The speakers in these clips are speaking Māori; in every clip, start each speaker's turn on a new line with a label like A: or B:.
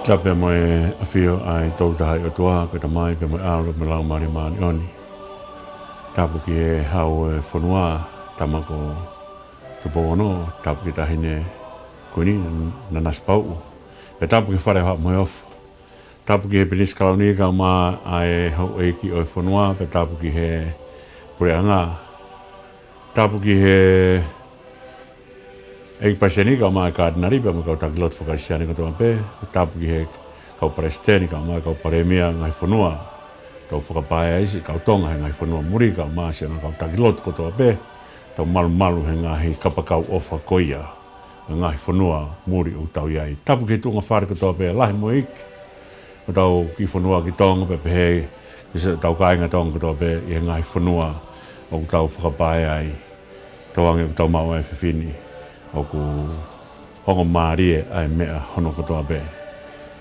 A: La pe mo e afio ai tau tahai o tua ka tamai pe mo alo me lau mari mani oni. Tapu ki e hau e whanua tamako tupo ono, tapu ki tahine kuni na naspau. Pe tapu ki whare hau moi ofu. Tapu ki he pilis kalauni ka ma ai hau eiki o e whanua, pe tapu ki he pureanga. Tapu ki he Eik paseni kau mai kaadnari pe mo kau takilot whakaisiani katoa pe. Tapu ki he kau paresteni kau mai kau paremia ngai whanua. Tau whakapaea isi kau tonga he ngai whanua muri kau maa siana kau takilot katoa pe. Tau malu he ngahi kapakau ofa koia. Ngai whanua muri o tau iai. Tapu ki tunga whare katoa pe lahi mo iki. O tau ki whanua ki tonga pe pe he. Kisa tau kainga tonga katoa pe i he ngai whanua o tau whakapaea ai. Tau ange tau maua e whiwhini. Oku hongo maarie ai mea hono katoa pe.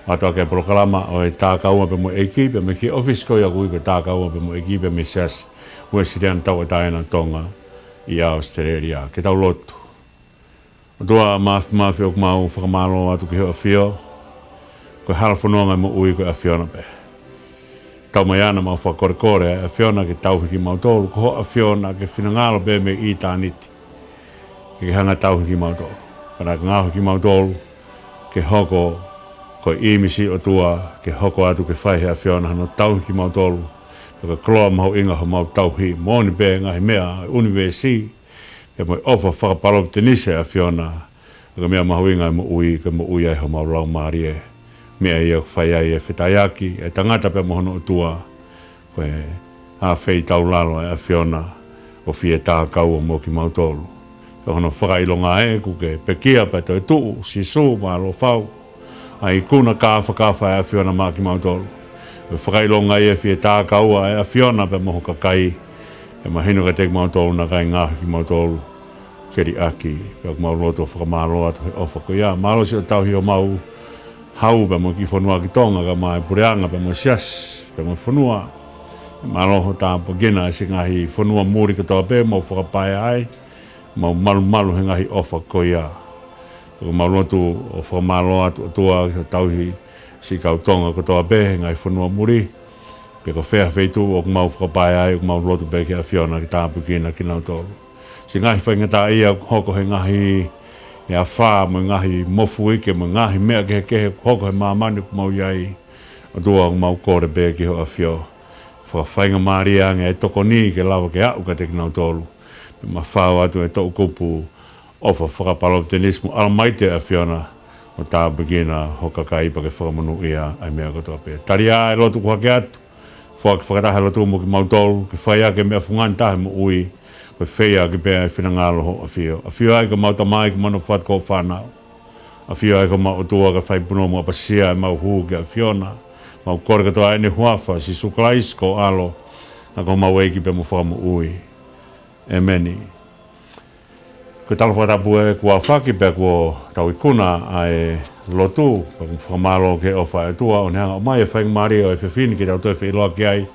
A: Atua ke proklama o e tākaua pe mo eiki pe me ki office ko ia kui ko tākaua pe mo eiki pe me sias ue sirian tau e taena tonga i Australia ke tau lotu. Atua maafi oku mau whakamalo atu ki heo awhio ko hala whanua mo ui ko e awhiona pe. Tau mai ana mau whakorekore e awhiona ke tau hiki mau tolu ko ho awhiona ke whinangalo pe me i tāniti. Ke hanga tau hiki mau tolu. Kana ngāhu hiki mau tolu, ke hoko ko imisi o tua, ke hoko atu ke whaihe a whiona hano tau hiki mau tolu. Peka kloa mau inga ho mau tau hi. Mōni pē ngahi mea universi, ke moi ofa whakapalo tenise a whiona. Peka mea mau inga mo ui ai ho mau lau maari e. Mea ia whai ai e whetaiaki, e tangata pe mohono o tua. Koe a whei tau lalo e a whiona, o fie tā kau o mo ki mau tolu. Hono whakailonga e kuke pekia pa toi tuu, si su maa lo whau. Ai kuna kafa e a whiona maa ki mautolu. Whakailonga e fie tā kaua e a whiona pe moho kakai. E mahino ka tek mautolu na kai ngahu ki mautolu. Keri aki, pe mau loto whakamalo atu he ofa ko ia. Malo si o tau hi o mau hau pe mo ki whanua ki tonga ka mai pureanga pe mo sias, pe mo whanua. Malo ho tāmpa gina e si ngahi whanua muri katoa pe mo whakapaea ai. Mau malu he ngahi ofa ko ia. Peko mau lotu o whamalo atu atua tauhi si kau tonga katoa pe he ngahi whanua muri. Peko whea wheitu o mau whakapae ai o mau lotu pe ki a whiona ki tāpu kina ki nau tolu. Si ngahi whaingata ia hoko he ngahi e a whā mo ngahi mofu ike mo ngahi mea ke hoko he mamani ku mau iai. Atua o mau kore pe ki ho a whio. Whakainga maari ange e toko ni ke lawa ke au ka te ki nau tolu. Ma whao atu e tau kupu ofa whakapalo tenismu alamaite a whiona o tā begina hokakai pa ke whakamanu ia ai mea katoa pe. Tari a e lotu kuhake atu, whakatahe lotu mo ki mautolu, ke whaia ke mea whungan tahe mo ui, ke whaia ke pēa e whinangalo ho a whio. A whio ai ka mauta mai ke manu whatko whanau. A whio ai ka mau tua ka whaipuno mo apasia e mau huu ke a whiona. Mau kore katoa ene huafa si suklaisko alo, na ko mau eiki pe mo whakamu ui. E meni. Ko talo whakatapu e kua whaki pe kua tau ikuna ai lotu, whakamalo ke ofa e tua, o neanga o mai e whaing maari o e whiwhini ki tau toi whiloa ki ai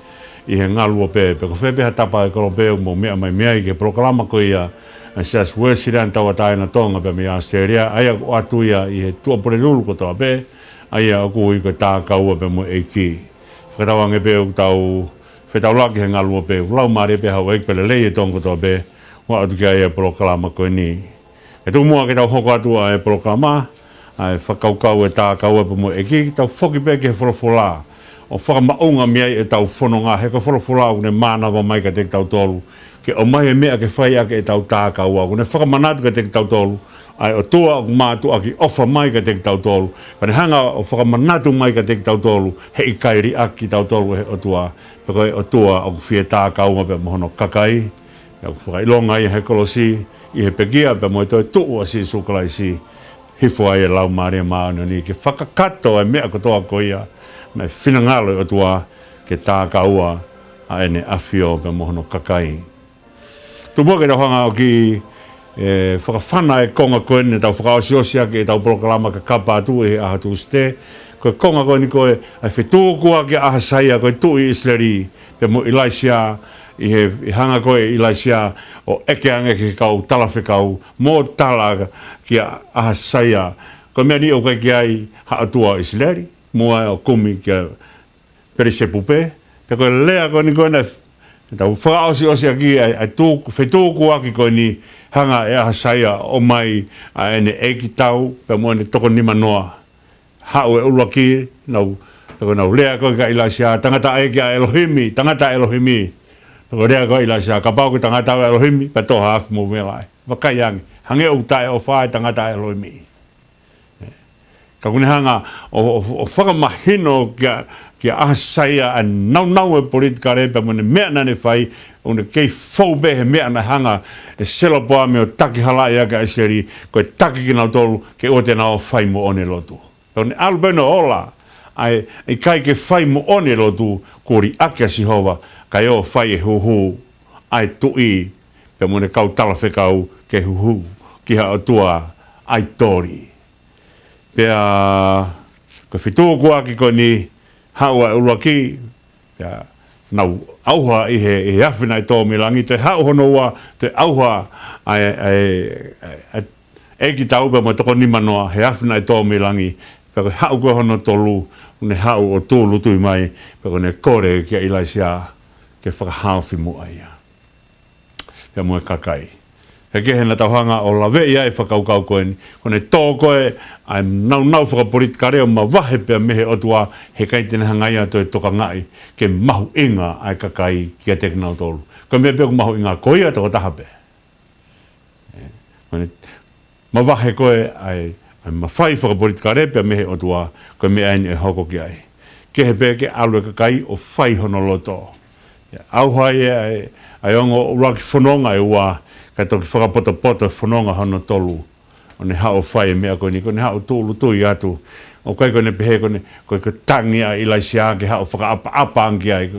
A: i he ngalua pe. Pe ko whepeha tapa e kolompeu mo mea mai mea i ke proklama ko ia a sias wesiran tau ataina tonga pe me Australia, aia o atu ia i he tuapure lulu ko toa pe, aia o kui ko tā kaua pe mo eiki. Whakatawange pe o tau whetau laki he ngalua pe, lau maari pe hau eikpele lei e tonga toa pe, wa atu ki ai e proklama koe ni. E tu mua ki tau hoko atua e proklama, ai whakaukau e tā kaua pe mo eki, tau whoki pe ki he wholofola. O whakamaunga miai e tau whanonga, he ka wholofola o kune mānawa mai ka te tau tolu. Ke o mai e mea ke whai ake e tau tā kaua, kune whakamanatu ka te tau tolu. Ai o tua o mātu aki ofa mai ka te tau tolu. Pane hanga o whakamanatu mai ka te tau tolu, he i kairi aki tau tolu he o tua. Peko e o tua o whie tā kaunga pe mohono kakai. E o whakailonga i he kolosi, i he pekia pe mo e toi tuu a si sukalai si. Hifo ai e lau maari e maano ni ke whakakato e mea kotoa ko ia. Mai whinangalo o tua ke tā kaua a ene awhio pe mohono kakai. Tu mua ke tau hanga o ki whakawhana e konga koe ne tau whakaosiosia ke tau proklama ka kapa atu e aha tu ste. Koe konga koe ni koe ai whetūkua ke aha saia koe tu i Isleri pe mo ilaisia i hanga koe ilaisia o ekeange ke kau talawe kau mō tala ki aha saia. Koe mea ni o kai ki ai ha atua Isleri. mua o kumi kia pere se pupe pe ko lea ko ni ko na tau whakaosi osi aki ai whetūku aki ko ni hanga e ahasaia o mai a ene eki tau pe mua ne toko nima noa hau e ulua ki nau lea ko ka ilaisia tangata eki a Elohimi tangata Elohimi ko lea ko ilaisia ka pau ko tangata Elohimi pa toha hafi mo melai wakaiangi hange o tae o whae tangata Elohimi ka kune hanga o whakamahino kia ahasaia a nau e politika repa mone mea nane whai o ne kei whaupe he mea na hanga e selopoa me o taki halai aka e seri koe taki ki nau tolu ke o te nao whai mo one lotu. Tau ne albeno ola ai kai ke whai mo one lotu kori ake si hova kai o whai e huhu ai tui pe mone kau tala whekau ke huhu ki ha o tua ai tori. Pea ko whitūku aki ko ni haua ulua ki nau auha i he awhina i tō milangi te hauhono ua te auha eki tau pe mo toko nima noa he awhina i tō milangi pe ko hau koe hono tolu ne hau o tūlu tui mai pe ko ne kore kia ilaisia ke whakahawhi mua ia pe mua kakai he kehena tauhanga o la vea e whakaukau koe ni. Kone tō koe ai nau whakapolitika reo ma wahe pia mehe o tua he kaitene hangaia toi toka ngai ke mahu inga ai kakai kia teknau tolu. Koe mea pia ku mahu inga koia toko tahape. Kone ma wahe koe ai mawhai whakapolitika reo pia mehe o tua koe mea aini e hoko ki ai. Kehe pia ke alu e kakai o whai hono loto. Auhai ai ongo uraki whanonga e ua kai toki whakapoto whanonga hono tolu o ne hao whai mea koe ni ko ne hao tūlu tui atu o kai koe ne pehe koe tangi a ilaisia ke hao whakaapa angi ai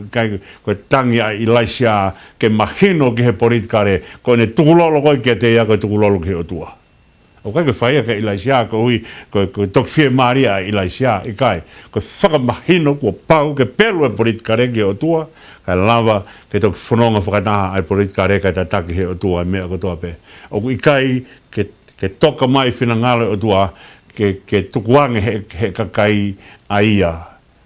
A: koe tangi a ilaisia ke mahino ki he politikare koe ne tukulolo koe kia te ia koe tukulolo ki o tua o kai koe whai ka ilaisia koe toki whie maria a ilaisia i kai koe whakamahino kua pau ke pelu e politikare ki o tua kai lava ke toki whanonga whakataha ai politika reka ta taki he o tua mea ko toa pe. O ku ikai ke toka mai whina ngale o tua ke tukuange he kakai a ia.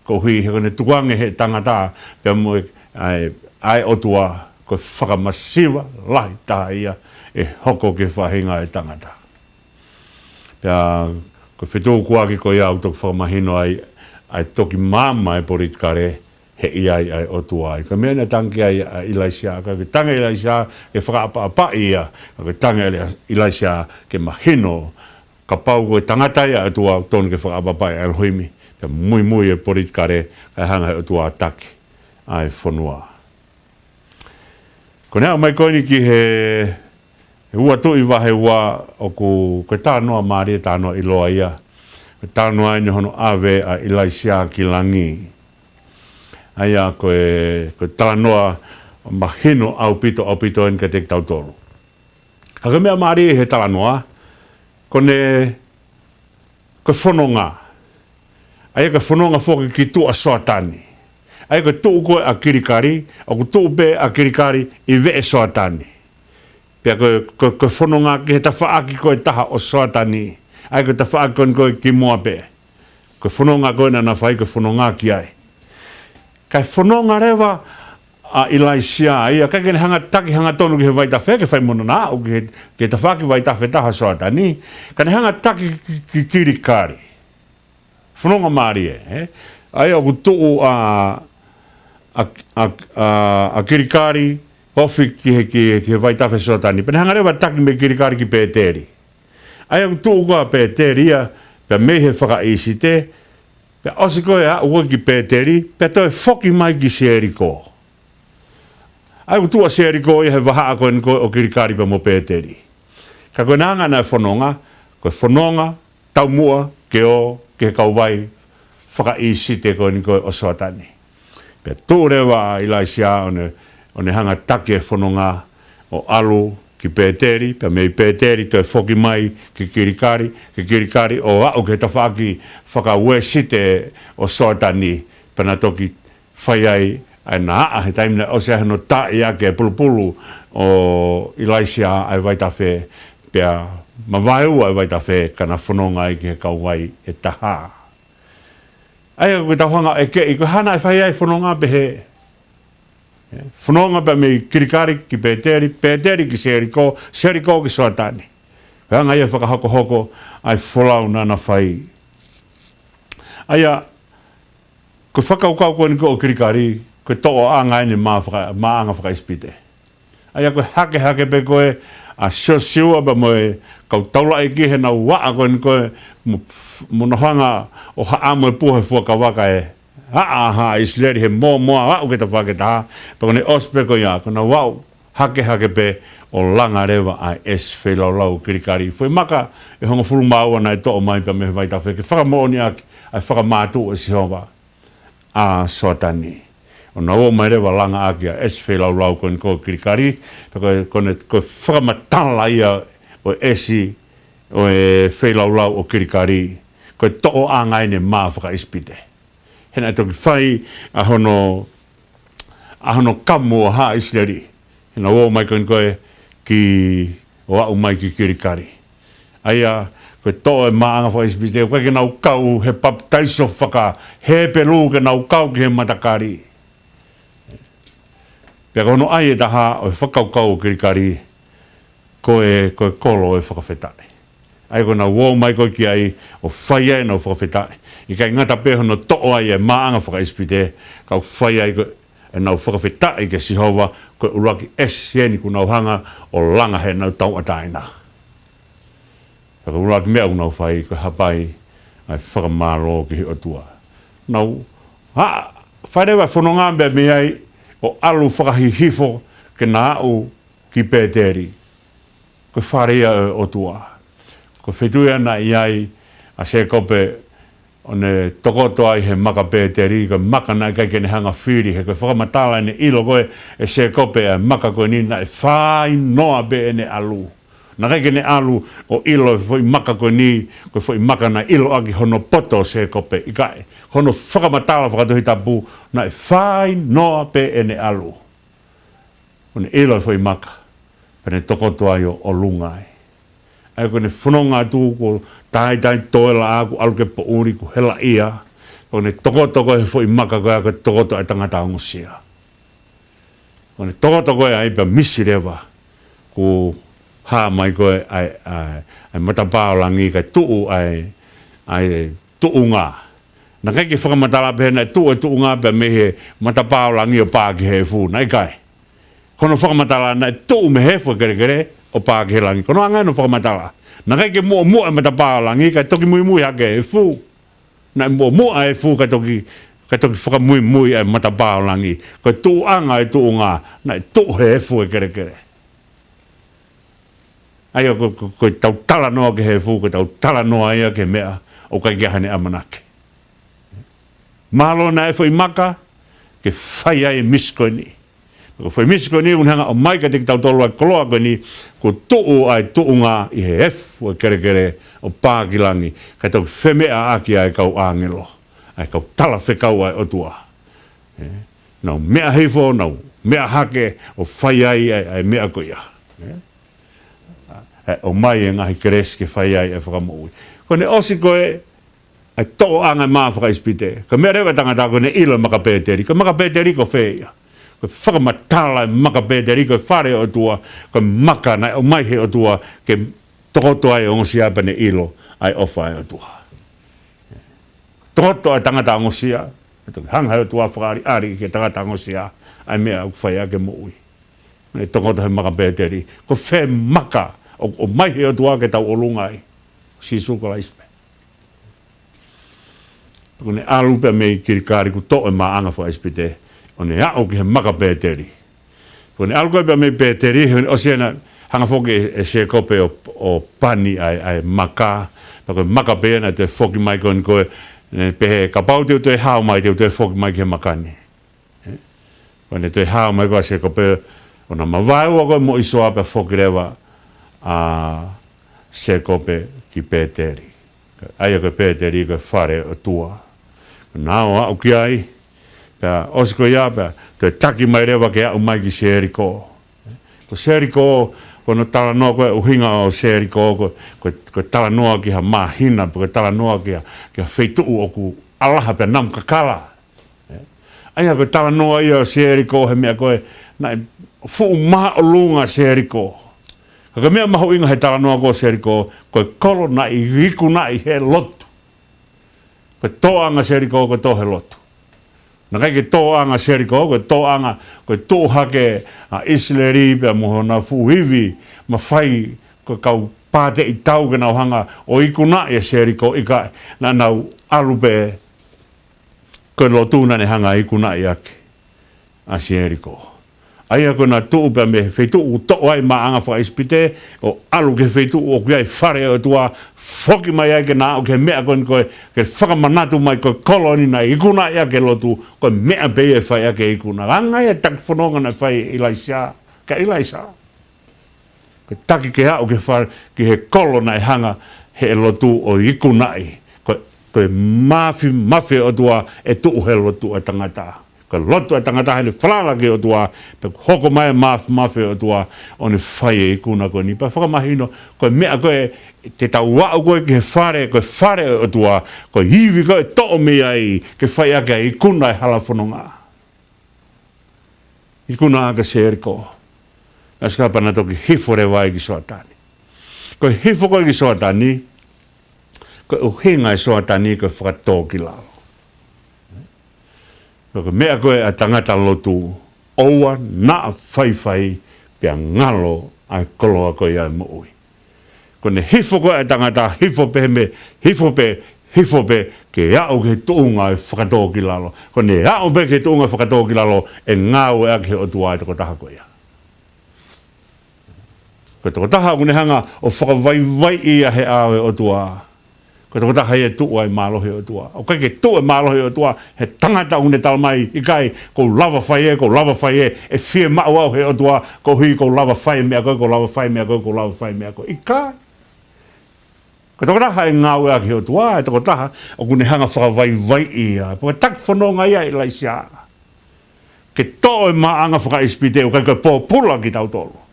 A: Ko hui he kone tukuange he tangata pe mo ai o tua ko whakamasiwa lahi taha ia e hoko ke whahinga e tangata. Pea ko whitūkua ki ko iau toki whakamahino ai toki mama e politika re he iai ai o tuai. Ka mea na tanki ai ilaisia, ka tanga ilaisia ke whakaapa ia, ka tanga ilaisia ke mahino, ka pau koe tangata ia o tua tonu ke whakaapa ia Elohimi, ka mui e politikare ka hanga o tua taki ai whanua. Ko nea mai koini ki he ua tui wahe ua o ko tānoa maari e tānoa iloa ia, ko tānoa ine hono ave a ilaisia ki langi. Aia koe talanoa mahino au pito en ka te tau tolu. Ka mea maari he talanoa, kone whanonga. Aia ka whanonga whoki ki tua soatani. Aia ka tuu koe a kirikari, o ku tuu pe a kirikari i vee soatani. Pea koe whanonga ki he tawhaaki koe taha o soatani. Aia ka tawhaaki koe ki mua pe. Koe whanonga koe na whai koe whanonga ki ai. Kai whanonga rewa a ilaisia ia kai kene hanga taki hanga tonu ki he waitawhe ke whai mono nā o ke ta whaki waitawhe taha soatani kane hanga taki ki kirikari whanonga maari e ai o ku tuu a kirikari ofi ki he waitawhe soatani pene hanga rewa taki me kirikari ki pēteri ai o ku tuu koa pēteri ia pia mehe whakaisi te pe osi koe a ua ki pēteri, pe toi whoki mai ki Seriko. Ai u tua Seriko ia he waha koe ni koe o kirikari pa mo pēteri. Ka koe nanga nai whanonga, koe whanonga, taumua, ke o, ke kauwai, whakaisi te koe ni koe o soatani. Pe tūrewa ilaisia one hanga take e whanonga o alu, ki pēteri, pe mei pēteri toi whoki mai ki kirikari o au ke ta whaki whakauesite o soatani pana toki whai ai na he taimina o se aheno tae ake pulupulu o ilaisia ai waitawhe pea mawaiu ai waitawhe kana whanonga ai ki he kauwai e taha. Ai ko ta hanga e ke ko hana fai ai fononga be he. Fononga be me kirikari ki peteri ki seriko ki soatani. Hanga ia whakahoko hoko ai folau nana fai. Aia ko whakaukau ko ni ko kirikari ko to'o anga ni maanga whakaispite. Aia ko hake pe koe a siu ba moe kau taula e ki he na waa ko ni koe monohanga o haamo e puhe fuakawaka e ha isleri he moa au ke ta whaketa pa kone ospe ko ia ko na wau hake pe o langa rewa ai es whelaulau kirikari. Foi maka e honga furu maua na e to'o mai pa me vai ta wheke whakamooni ai whakamātu e si honga a soatani. O na o mai rewa langa akia es whelaulau ko ni ko kirikari pa kone ko whakamatala ia o esi o e whelaulau o kirikari ko to'o angai ne maa whakaispite. Hena toki whai a hono kamu o ha isleri. Hena o mai koe ki o au mai ki kirikari. Aia koe to'o e maanga whakaispite. Koe ke nau kau he paptaiso whaka he pelu ke nau kau ki he matakari. Pea kono ai e taha o e whakaukau o kirikari koe kolo e whakawhetai. Ai koe na wō mai koe ki ai o whai ai na whakawhetai. I kai ngata peho no to'o ai e maanga whakaispite kau whai ai koe e nau whakawhetai ke sihova koe uraki sieni ku nau hanga o langa he nau tau ataina. Koe uraki mea unau whai koe hapai ai whakamaro ki hi otua. Nau, wharewa whanonga me ai o alu whakahihifo ke na au ki pēteri. Koe wharea e otua. Koe whetui ana i ai a se kope o ne tokoto ai he maka pēteri, koe maka nai kai kene hanga whiri, he koe whakamatala ne ilo koe e se kope e maka koe nina e whai noa be ene alu. Na kai kene alu o ilo e foi maka koe ni, koe foi maka na ilo aki hono poto se kope, i kai hono whakamatala whakatohi tapu, na e whai noa be ene alu. O ne ilo e foi maka, pene tokoto ai o lungai. Ai koe ne whanonga tu ko tai toela aku alu ke po uri ku hela ia. Koe ne tokoto koe he foi maka koe koe tokoto ai tangata ongosia. Koe ne tokoto koe ai pa misi rewa ku haa mai koe ai matapāolangi kai tuu ai tuu ngā. Na kai ke whakamatala pēna e tuu ngā pe me he matapāolangi o pāki he fu, nai kai. Kono whakamatala na e tuu me he fu kere o pāki he langi. Kono angai no whakamatala. Na kai ke mua e matapāolangi kai toki mui hake e fu. Na mua e fu kai toki whakamui e matapāolangi. Kai tuu anga e tuu ngā, na e tuu he fu e kere. Ai ko tau tala noa ke he fu, ko tau tala noa ia ke mea o kai ke hane amanake. Malo na e foi maka ke whai ai miskoni. Ko foi miskoni unhanga o mai ka te tau tolu ai koloa koni ko tuu ai tuu ngā i he efu e kere o pākilangi ka tau whemea aki ai kau angelo. Ai kau tala whekau ai otua. Nau mea heifo, nau mea hake o whai ai mea koia. O mai e ngahi kereske whai ai e whakamoui. Ko ne osi koe ai to'o anga maa whakaispite. Ka mea rewa tangata ko ne ilo makapēteri. Ka makapēteri ko whea. Ko whakamatala e makapēteri ko whare o tua. Ko maka nai o mai he o tua ke tokoto ai ongosia pa ne ilo ai ofa ai o tua. Tokoto ai tangata ongosia. Hanga o tua whakari ari ke tangata ongosia ai mea o whai ke moui. Ne tokoto he makapēteri. Ko whe maka o mai he o tua ke tau olungai. Si sukala ispe. Ko ne alupe me kirikari ku to e maanga fo ispite. O ne a o ki he maka pēteri. Ko ne alupe me pēteri o siena hanga foki e se kope o pani ai maka. Ko maka pēna te foki mai kon koe pehe kapau te te hao mai te foki mai ki he makani. Ko ne te hao mai koe se kope o na mawai ua koe mo isoa pe foki rewa a se kope ki pēteri. Aia koe pēteri koe whare o tua. Nāo au ki ai, pia osiko ia pia, te taki mai rewa ke au mai ki Seriko. Ko Seriko, ko no tala noa koe uhinga o Seriko, ko tala noa ki ha mahina, ko tala noa ki ha wheituu alaha pe nam kakala. Ai ko tala noa ia se Eriko he mea koe na fu ma lunga se Eriko. Ka mea maho inga he tala noa ko se Eriko koe kolo na I riku na I he lotu. Koe toanga se Eriko koe to he lotu. Na kai ke toanga se Eriko koe toanga koe to hake a Isleri pe moho na fu hivi ma fai koe kau pate I tau ke nau hanga o iku na ia se Eriko ika na nau alupe koe lo tūna ne hanga iku na iake a si Eriko. Aia koe na tuu pia me feitu u to'o ai maanga wha ispite o alu ke feitu o kuai whare o tua foki mai ai ke na o ke mea koe ke whakamanatu mai koe koloni na iku na iake lo tu koe mea pei e whai ake iku na. Anga ia tak whanonga na whai ilaisa, ka ilaisa. Ke taki ke hao ke whare ki he kolona e hanga he lo tu o iku na i. Koe mafi o tua e tuu he lotu o tangata. Koe lotu o tangata he le whalalake o tua, pe hoko mai mafi o tua o ne whai e ikuna koe ni. Pa whakamahino, koe mea koe te tau wao koe ke koe whare o tua, koe hivi koe to'o mea I, ke whai ake a ikuna e hala whanonga. Ikuna aka se Eriko. Askapa na toki hifo re wai ki soatani. Koe hifo koe ki soatani, koe uhinga e soa tani koe whakatō ki lao. Koe mea koe a tangata lotu oua na whaiwhai pia ngalo ai koloa koe ai moui. Koe ne hifo koe a tangata hifo pe ke au ke tuunga e whakatō ki lalo. Koe ne au pe ke tuunga whakatō ki lalo e ngau e ake o tua e toko taha koe ia. Koe toko taha kune hanga o whakawaiwai ia he awe o tua. Ko toko taha e tuu ai mālohe o tua. O kai ke tuu e mālohe o tua, he tangata une tala mai, I kai, ko lava whai e whie mau au he o tua, ko hui ko lava whai mea koe, ko lava whai mea koe, ko lava whai mea koe. I kai. Ko toko taha e ngau e ake o tua, e toko taha, o kune hanga whakawai ia. Po e tak whanonga ia I laisia. Ke tō e maanga whakaispite, o kai koe pōpula ki tau tolo.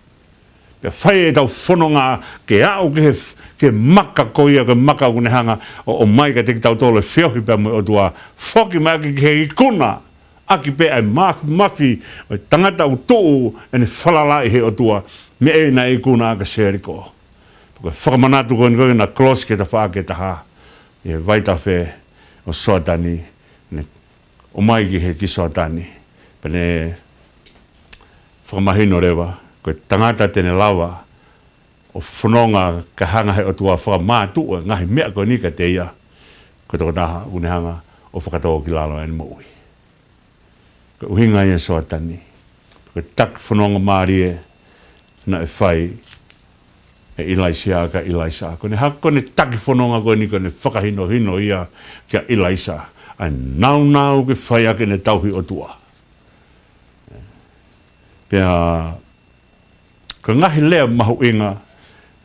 A: Pe whai e tau whanonga ke au ke maka koia, ke maka kune hanga o mai ka te ki tau tolo e whiohi pia mo o tua. Whoki mai aki ke ikuna, aki pe ai mafi, o tangata u tuu e ne whalala I he o tua, me e na ikuna aka se Eriko. Koe whakamanatu koe koe na klos ke ta whaake taha, e waita whe o soatani, o mai ki he ki soatani, pe ne whakamahino rewa, koe tangata tene lawa o whanonga ka hanga he o tua whakamātua ngahi mea koe ni ka te ia koe toko taha unehanga o whakatoa ki lalo ane moui. Koe uhinga ia soatani. Koe tak whanonga maari e na e whai e ilaisia ka ilaisa. Koe ne hako ne taki whanonga koe ni koe ne whakahino hino ia kia ilaisa. Ai nau ke whai ake ne tauhi o tua. Pea ka ngahi lea mahu inga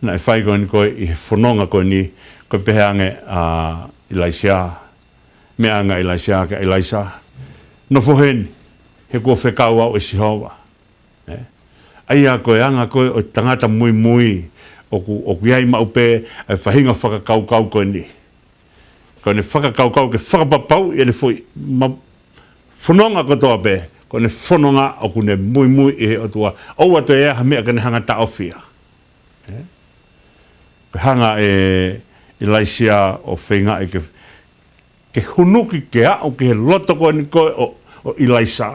A: na e whai koe ni koe I he whanonga koe ni koe pehe ange ilaisia, mea anga ilaisia ka ilaisa. No foheni, he kua whekau au e sihowa. Aia koe anga koe o tangata mui, o ku iai maupe e whahinga whakakau koe ni. Koe ne whakakau ke whakapapau I ne fui whanonga kotoa pe, ko ne whanonga o kune mui I he o tua. Au atu e ha mea kane hanga taofia. Ke hanga e ilaisia o whenga e ke hunuki ke au ke he loto koe ni koe o ilaisa.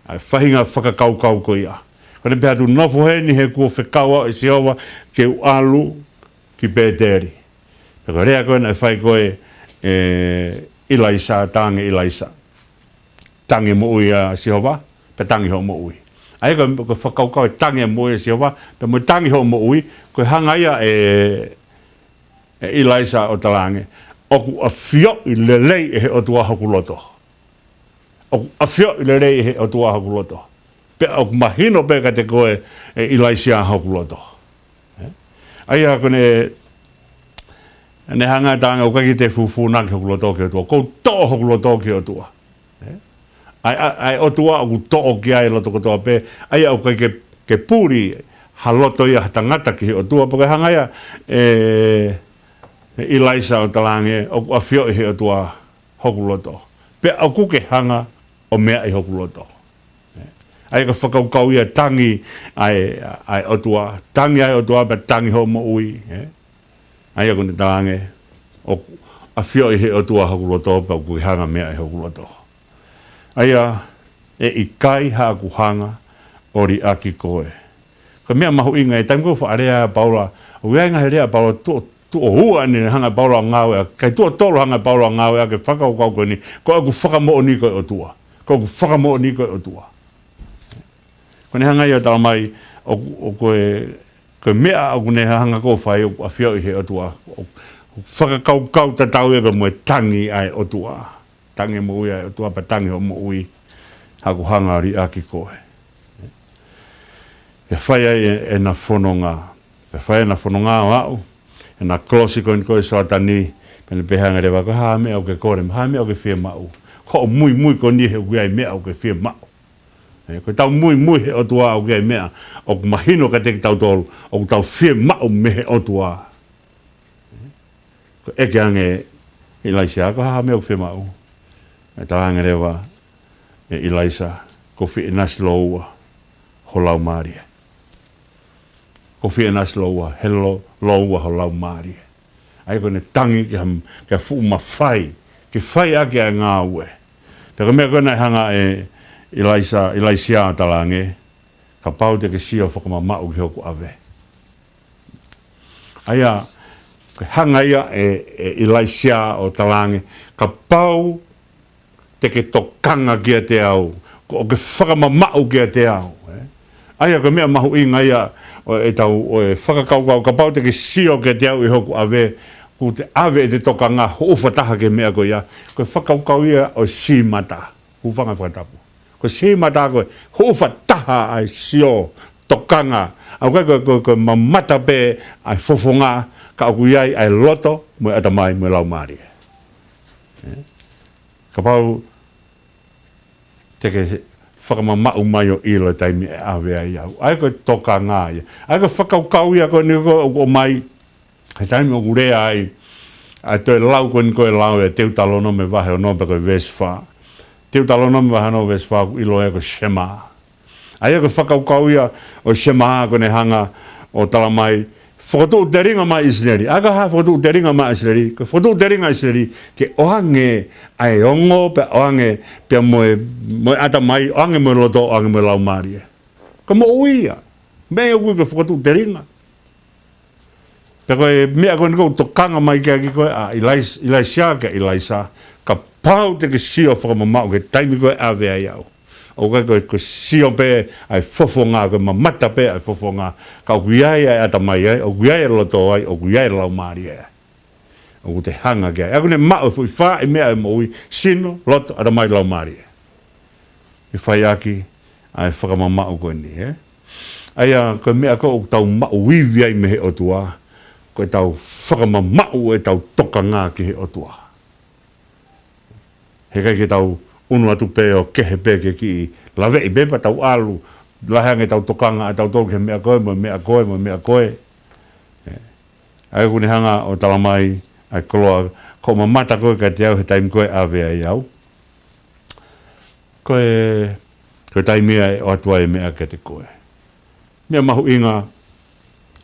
A: Ai whahinga whakakau ko ia. Ko ne pēhatu nofo he ni he kua whekaua e siova ke u alu ki pēteri. Peko rea koe na e whai koe ilaisa, tange ilaisa. Tangi mo ui a Sihova, pe tangi ho mo ui. Ai ko whakaukau e tangi mo ui a Sihova, pe mo tangi ho mo ui, ko hanga ia e Ilaisa o talange. Oku a fio I le lei e he o tua haku loto. Oku a fio I le lei e he o tua haku loto. Pe oku mahino pe ka te koe e Ilaisia haku loto. Ai ako ne hanga tanga o kaki te fufunaki haku loto ki o tua. Kou to haku loto ki o tua. Ai o tua o to'o ki ai loto kotoa pe, ai au kai ke puri haloto ia tangata ki o tua, porque hanga ia Ilaisa o talange, o a fio I he o tua hoku loto. Pe au kuke hanga o mea i hoku loto. Ai ka whakaukau ia tangi ai otua. Tangi ai otua pe tangi ho mo ui. Ai ako ni talange o a whio i he otua hoku loto pe au kuke hanga mea i hoku loto. Ai i kai ha aku hanga ori aki koe. Ka mea mahu inga e taimiko whaarea paula. O ia inga he rea paula tu o hua ni hanga paula ngawe. Kai tu o tolo hanga paula ngawe ke whakaukau koe ni. Ko aku whakamo ni koe otua. Ko aku whakamo ni koe otua. Ko ne hanga ia tala mai o koe mea aku ne hanga ko whai a whio i he otua. Whakakau ta tau e mo tangi ai otua. Tangi mo ui ai otua pa tangi ho mo ui. Haku hanga ri aki koe. E whai ai e na whanonga. E whai na whanonga o au. E na klosi koe ni koe soatani. Pene pehanga rewa ko haa mea o ke kore. Haa mea o ke whia mau. Ko mui ko ni he ui mea o ke whia mau. Ko tau mui he otua o ke mea. O ku mahino ka teki tau tolu. O ku tau whia mau me he otua. Ko eke ange ilaisia. Ko haa mea o whia mau. E tau ange rewa. E ilaisa. Ko whia nasi loua. Ho lau maaria. Ko whia nasi loua. He loua ho lau maaria. Ai ko ne tangi ke fu ma fai. Ke fai ake a ngā ue. Taka mea koe nei hanga ilaisia talange. Ka pau te ke sio whakamamau ki hoku ave. Aia, ke hanga ia ilaisia o talange. Ka pau te ke tokanga kia te au. O ke whakamamau kia te au. Aia ko mea mahu inga ia e tau whakakaukau. Ka pau te ke sio kia te au i hoku ave. Ko te ave te toka ngā hoofataha ke mea ko ia. Ko whakaukau ia o si mata. Ko whanga whakatapu. Ko si mata ko hoofataha ai sio tokanga. Au kai ko mamata pe ai fofonga. Ka aku iai ai loto mo atamai mo lau maari. Ka pau te ke whakamamau mai o ilo taimi e ave ai au. Ai ko toka ngā ia. Ai ko whakaukau ia ko ni ko mai. He taimi o kurea ai, a toi lau koe koe lau e teu talo no me vahe o no pe koe vesfa. Teu talo no me vahe no vesfa ilo e ko shema. Ai e ko whakaukau ia o shema ko ne hanga o talamai. Whakatu te ringa mai Israeli. Aka ha whakatu te ringa mai Israeli. Ko whakatu te ringa Israeli ke ohange ai ongo pe ohange pe moe ata mai ohange moe loto ohange moe lau marie. Ko mo uia. Mea kui ko whakatu te ringa. Pero mea koe niko tokanga mai kia ki koe a ilaisia ke ilaisa. Ka pau te ke sio whakamamau ke taimi koe ave ai au. O kai koe sio pe ai fofonga koe mamata pe ai fofonga. Ka o kuiai ai atamai ai, o kuiai loto ai, o kuiai lau maari ai. O ku te hanga kia. Ako ne mao fui wha e mea e moui sino loto atamai lau maari ai. I whai aki ai whakamamau koe ni. Aia koe mea koe o tau mao wivi ai mehe o tua. Ko tau whakamamau e tau toka ngā ki he otua. He kai ke tau unu atu pe o kehe pe ke ki lawe i bepa tau alu. Lahange tau tokanga e tau toke mea koe, mo mea koe, mo mea koe. Ai kune hanga o talamai, ai koloa, ko mamata koe ka te au he taimi koe ave ai au. Koe taimi ai o atua e mea ke te koe. Mea mahu inga,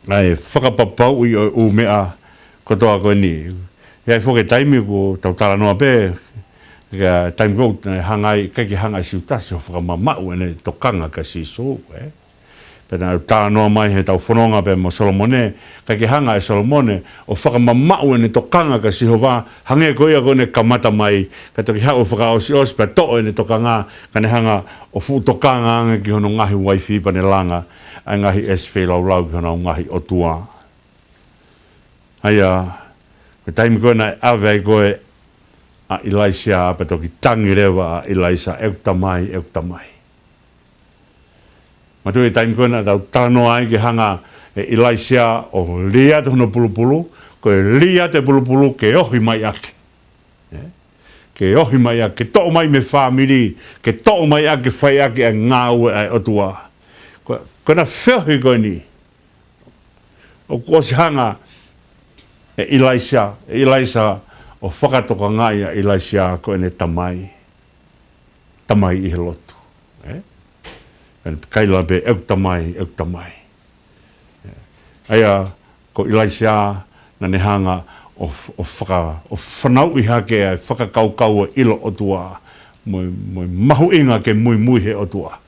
A: ai whakapapau i o mea kotoa koe ni. Hei whoke taimi ko tau tala noa pe, ka taimi ko hangai, keki hangai siutasi o whakamamau ene tokanga ka siso. Pena tala noa mai he tau whanonga pe mo Solomone, keki hangai Solomone, o whakamamau ene tokanga ka siho wā, hange ko ia kone kamata mai, ka toki hao whakaosi osi pe to'o ene tokanga, ka ne hanga o fu tokanga ange ki hono ngahi waifi pa ne langa, ai ngahi eswhi lau lau ki hona ngahi o tua. Aia, ko taimi koe nai ave koe a ilaisia ape toki tangi rewa a ilaisa eutamai. Matu e taimi koe nai tau tano ai ki hanga e ilaisia o lia te hono pulupulu, koe lia te pulupulu ke ohi mai ake. Ke ohi mai ake, ke to'o mai me whamiri, ke to'o mai ake whai ake a ngāue ai o tua. Kona whiohi koe ni. O kua si hanga e Ilaisa o whakatoka ngai a Ilaisia ko ene tamai i he lotu. Kaila be euk tamai. Aia ko Ilaisia na nehanga o whanau i hake ai whakakaukau ilo o tua. Moi mahu inga ke mui he o tua.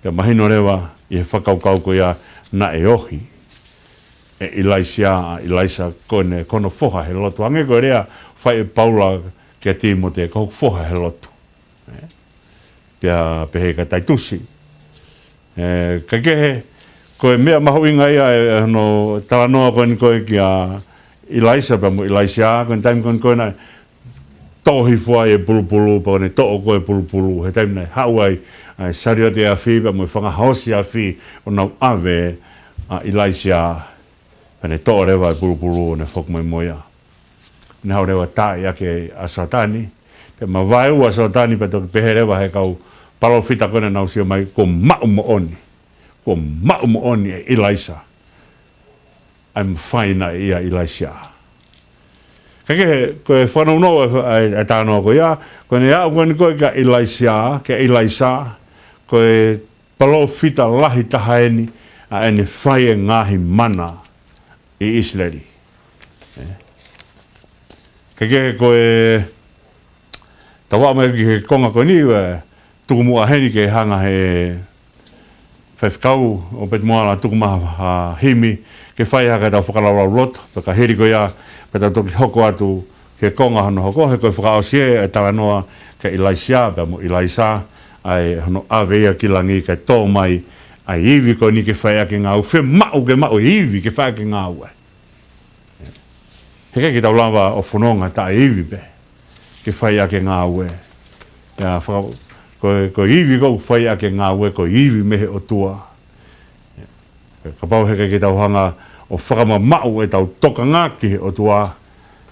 A: Pea mahino rewa i he whakaukau ko ia na e ohi. E Ilaisa kone kono foha he lotu. Ange ko rea whai e Paula kia Timote ka hok foha he lotu. Pea pehe ka taitusi. Ka kehe, koe mea mahu inga ia no talanoa koe ni koe kia Ilaisa pa mo Ilaisia koe taim koe na tohi fua e pulupulu pa ne to'o koe pulupulu he taim nei hauai sario te a fi pa mo whangahosi a fi o nau ave a Ilaisia pa ne to'o rewa e pulupulu o ne whokmoi moia. Ne hau rewa tae ake a Satani pe ma vai ua Satani pa toki pehe rewa he kau palo fita kone nau sio mai ko mau mo oni e Ilaisa. I'm fine na ia Ilaisia. Kake koe whanau no e tānoa ko ia, koe ne au koe ni koe ka Ilaisia, koe palo fita lahi tahaeni a ene whai e ngahi mana i Islandi. Kake koe tawa mai ki he konga koe ni tuku mua heni ke hanga he whaiwhikau o pet moala tuku maha himi ke whai haka tau whakalau loto, ka heri ko ia peta toki hoko atu ke konga hono hoko, he koe whakaosie e tawa noa ke Ilaisia, pe mo Ilaisa, ai hono aveia ki langi ke tō mai, ai iwi ko ni ke whai ake ngau, whe mau ke mau iwi ke whai ake ngau. He kei ki tau lawa o whanonga ta iwi pe, ke whai ake ngau e. Ko iwi ko whai ake ngau e, ko iwi mehe o tua. Ka pau he kei ki tau hanga o whakama mau e tau toka ngaki o tua.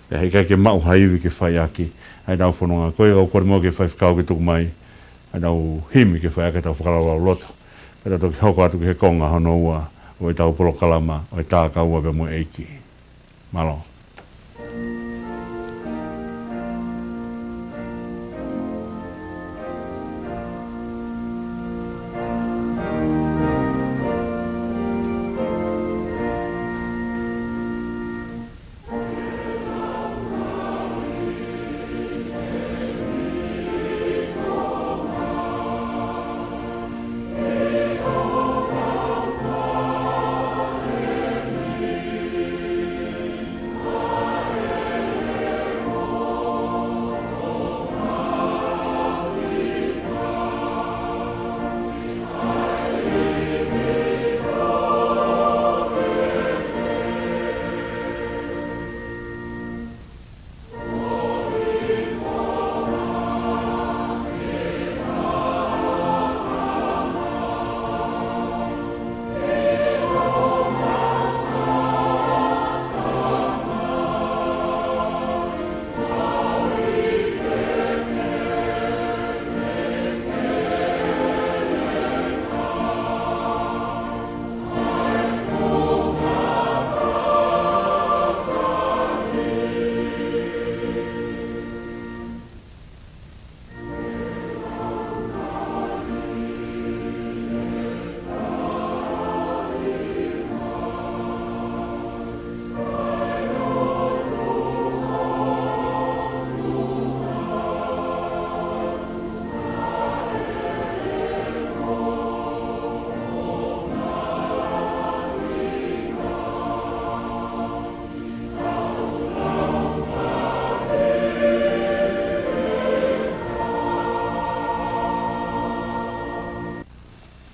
A: He kei ke mau haiwi ke whai ake. Hei tau whanonga koe o kore mo ke whai whikau ke tuku mai. Hei tau himi ke whai ake tau whakalau loto. Hei tau toki hoko atu ke he konga hono ua. O e tau polo kalama, o e tā kaua pe mo eiki. Malo.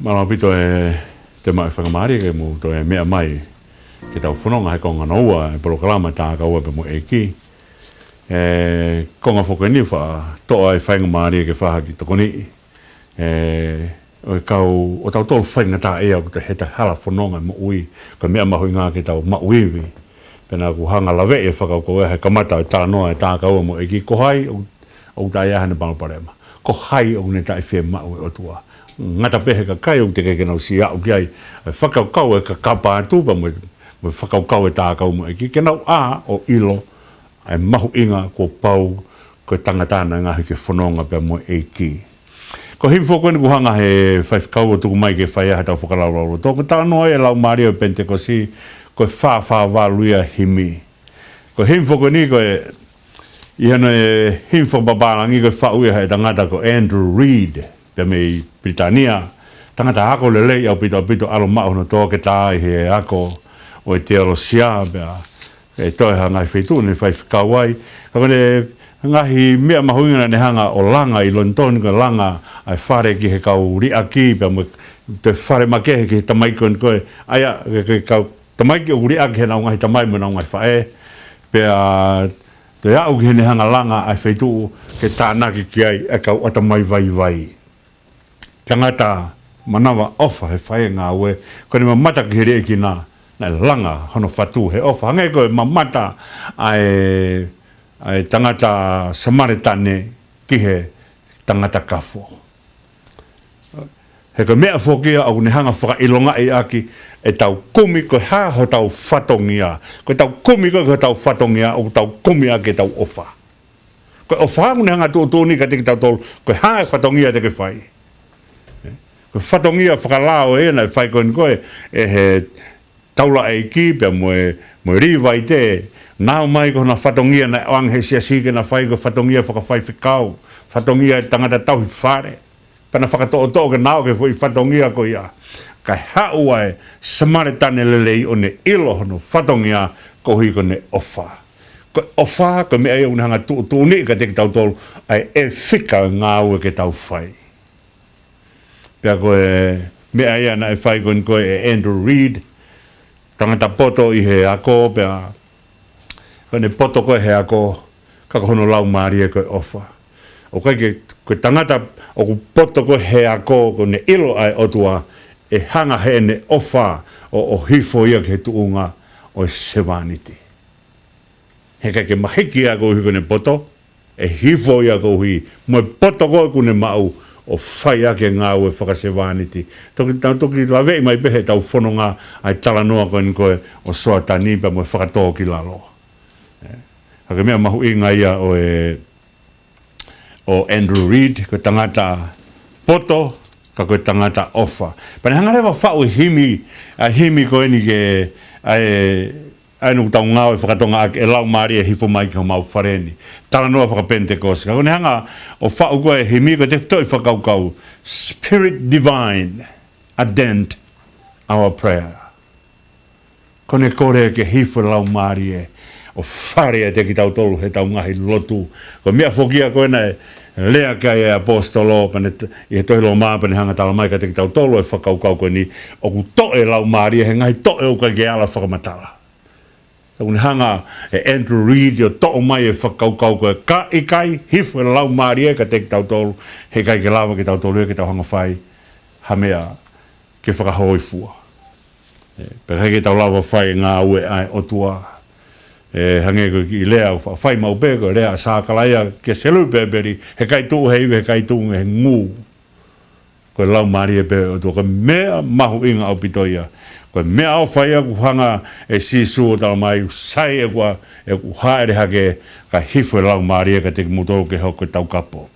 A: Malo pito e te mai whakamari ke mo to e mea mai ke tau whanonga he konga noua e polokalama tā kaua pe mo e ki. Konga whakani wha toa e whainga maari ke whaha ki toko ni. O kau o tau tolu whainga tā ea ko te heta hala whanonga mo ui ka mea mahui ngā ke tau mauiwi. Pena ku hanga lawe e whakau ko e he kamata e tā noa e tā kaua mo e ki ko hai o tā ia hana panoparema. Ko hai o ne tā e whea mau e o tua. Ngata pehe ka kai o te keke nau si au ki ai whakau kau e ka kapa atu pa mo whakau kau e tā kau mo e ki ke nau a o ilo ai mahu inga ko pau ko tangata na ngahi ke whanonga pe mo eiki. Ko him foko ni kuhanga he whaifkau o tuku mai ke whaia he tau whakalaulau. Tōku tānoa e lau Māori o Pentekosi ko whawha waluia himi. Ko him foko ni ko ihana e him foko babalangi ko whauia he tangata ko Andrew Reid pe me Britania. Tangata ako lelei au pito alo mahono tō ke tāi he ako o e te alo sia bea. E toi ha ngai whaitu ni whaifkau ai. Ka kone ngahi mea mahuinga ne hanga o langa I London ko langa ai whare ki he kau ria ki pe mo te whare make ki he tamai koe koe aia ke kau tamai ki o ria ki he nau ngahi tamai mo nau ngai whae pe te au ki he ne hanga langa ai whaitu ke tānaki ki ai e kau atamai vai tangata manawa ofa he whae ngā ue ko ni mamata ki he rea ki nā langa hono whatu he ofa hangai koe mamata ai tangata Samaritane ki he tangata kafo. He ka mea whokia au ne hanga whakailonga I aki e tau kumi ko ha ho tau whatongia. Ko tau kumi ko tau whatongia o tau kumi ake tau ofa. Ko ofa au ne hanga tūtūni ka teki tau tolu ko ha e whatongia te ke whai. Ko whatongia whakalao e na whai koe koe e he taula e ki pe mo riwai te nao mai ko na whatongia na oang he siasike na whai ko whatongia whakawhai whikau. Whatongia e tangata tau hi whare. Pana whakatoa ke nao ke fui whatongia ko ia. Kai haua e Samaritane lelei o ne ilo hono whatongia ko hui ko ne ofa. Ko ofa ko mea iau hanga tūni ka teki tau tolu ai e whika ngā ue ke tau whai. Pea ko e mea ia na e whai ko e Andrew Reid. Tangata poto I he ako pea kone poto koe he ako kako hono lau Māori e koe ofa. O koe koe tangata o ku poto koe he ako kone ilo ai otua e hanga he ne ofa o hifo ia ke tuunga o sevaniti. He kai ke mahiki a koe hui kone poto e hifo ia koe hui mo poto koe kune mau o whai ake ngā ue whakasevaniti. Toki lawei mai pehe tau whanonga ai talanoa koe o soa tanipa mo whakatoa ki lalo. Haka mea mahu I ngai ia o Andrew Reid, ko tangata poto, ka koe tangata ofa. Pane hanga rewa whau himi koe ni ke ai nuk tau ngāo e whakatonga ake e lau Māori e hifo mai ki ho mau whareni. Tala noa whakapentekosi. Ka kone hanga o whau koe himi ko te whitoi whakaukau. Spirit divine, attend our prayer. Kone kore ke hifo lau Māori e o whare e te ki tau tolu he tau ngahi lotu. Ko mea whokia koe na lea kai e apostolo, pane I he tohilo maa pane hanga tala mai ka te ki tau tolu e whakaukau koe ni o ku toe lau Māori he ngahi toe o kai ke ala whakamatala. Kune hanga e Andrew Reid o to'o mai e whakaukau koe ka I kai hifo e lau Māori e ka te ki tau tolu he kai ke lawa ki tau tolu e ki tau hanga whai ha mea ke whakahoi fua. Peka ke tau lawa whai ngā ue ai otua hange ko I lea whai mau pe ko lea sākalaia ke selu peperi he kai tuu heiwe he kai tuu he ngū ko lau Māori e pe otua ka mea mahu inga au pitoia ko mea au whai aku hanga e sisu o tala mai usai e ku haere hake ka hifo e lau Māori e ka te mutoro ke hoko tau kapo.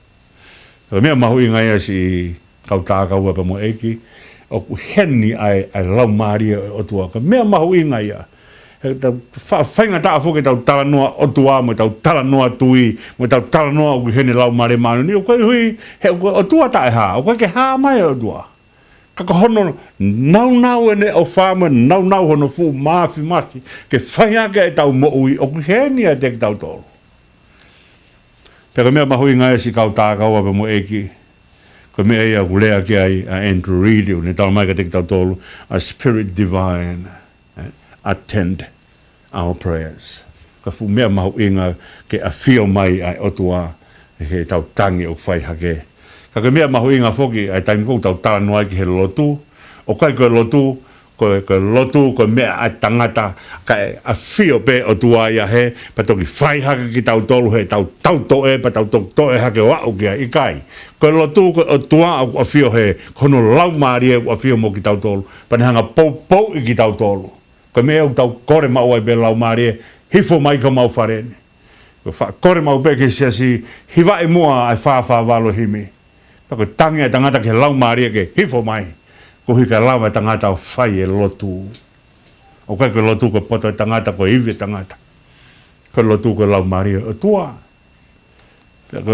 A: Ko mea mahu inga ia si kau tākau apa mo eki o ku heni ai lau Māori e otua ka mea mahu inga ia. Whainga taa whuke tau tala noa otua mo tau tala noa tui mo tau tala noa o hene lau Māori manu ni o koe hui he otua tae ha o koe ke haa mai otua. Kaka hono nau ene o whāma nau hono fu mafi ke whainga e tau mo ui o ku hene a te tau tolu. Peka mea mahui ngai si kau tākau apa mo eki ko mea ia ku lea ki ai Andrew Reid ne tala mai ka te tau tolu a spirit divine attend our prayers. Ka fu mea mahu inga ke a fio mai ai otua he tau tangi o whai hake. Ka ke mea mahu inga whoki ai taimi kou tau tala noa ki he lotu. O kai koe lotu, koe mea ai tangata ka a fio pe otua ia he pa toki whai hake ki tau tolu he tau toe pa tau toe hake o au kia I kai. Koe lotu koe otua au a fio he kono lau Māori e a fio mo ki tau tolu. Pa ne hanga pou I ki tau tolu. Ko mea u tau kore mau ai be lau Māori e hifo mai ka mau wharene. ko fa kore mau pe ke si hiva e mua ai fa valo himi pa ko tangi tangata ke lau maria ke hifo mai ko hika lau tangata o fai e lotu o kai ko lotu ko poto tangata ko iwi tangata ko lotu ko lau maria o tua pa ko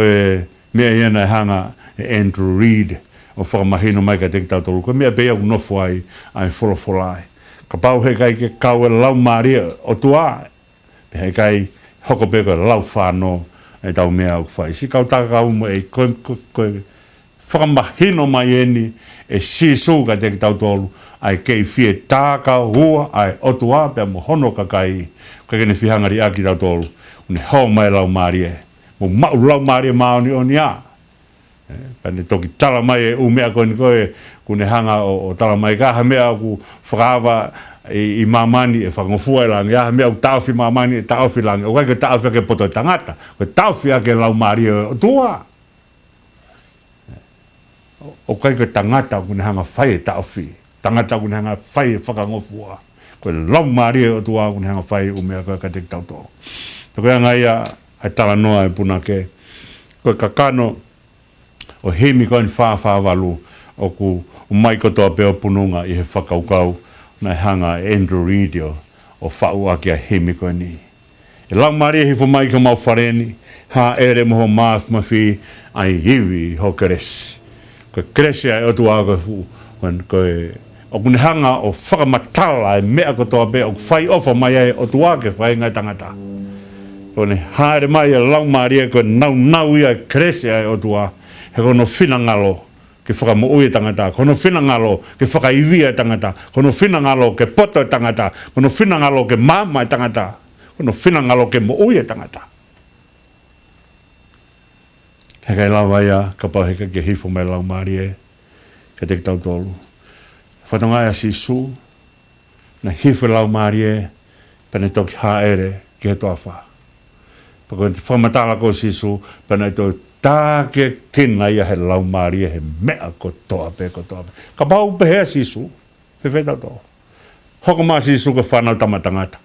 A: mea iana hanga Andrew Reid o whakamahino mai ka te tau ko mea bea u nofo ai wholawholai ka pau he kai ke kau e lau maria o tua pe he kai hoko pe ko lau whāno e tau mea au whai si kau taka kau mo e koe whakamahino mai eni e sisu ka te tau tolu ai kei fie tāka hua ai o tua pe mo hono ka kai ka kene whihangari aki tau tolu une hau mai lau maria mo mau lau maria maoni o ni a pane toki tala mai e umea koni koe kune hanga o tala mai ka ha mea ku whakawa i mamani e whakangofua e langi ha mea ku tauwhi mamani e tauwhi langi o kai ke tauwhi ake poto tangata ko tauwhi ake lau maria o tua o kai ke tangata kune hanga whai e tauwhi tangata kune hanga whai e whakangofua ko lau maria o tua kune hanga whai umea koe ka te tauto ko ia ngai ai tala noa e puna ke ko kakano o hemi koe ni whāwhāwalu o ku mai kotoa peo pununga i he whakaukau na hanga Andrew Reid o whau aki a hemi koe ni. E lau maria hifo mai ka mau whareni, ha ere moho maath mawhi ai iwi ho keresi. Koe keresi ai otu a koe fu, koe o kune hanga o whakamatala e mea kotoa peo o whai ofa mai ai otu a ke whai ngai tangata. Kone haere mai e lau maria koe nau ia keresi ai otu a he kono whina ngalo ke whakamoui tangata, kono whina ngalo ke whakaiwia tangata, kono whina ngalo ke poto tangata, kono whina ngalo ke mama tangata, kono whina ngalo ke moui tangata. He kai lau waia, ka pau heka ke hifo mai lau maari e, ke te tau tolu. Whatonga ia si su, na hifo lau maari e, pene toki haere ke he toa wha. Pako te whamatala ko si su, pene to tā ke kina ia he lau maari he mea ko toa pe. Ka pau pe hea sisu, he whetau toa. Hoko maa sisu ka whanau tamatangata.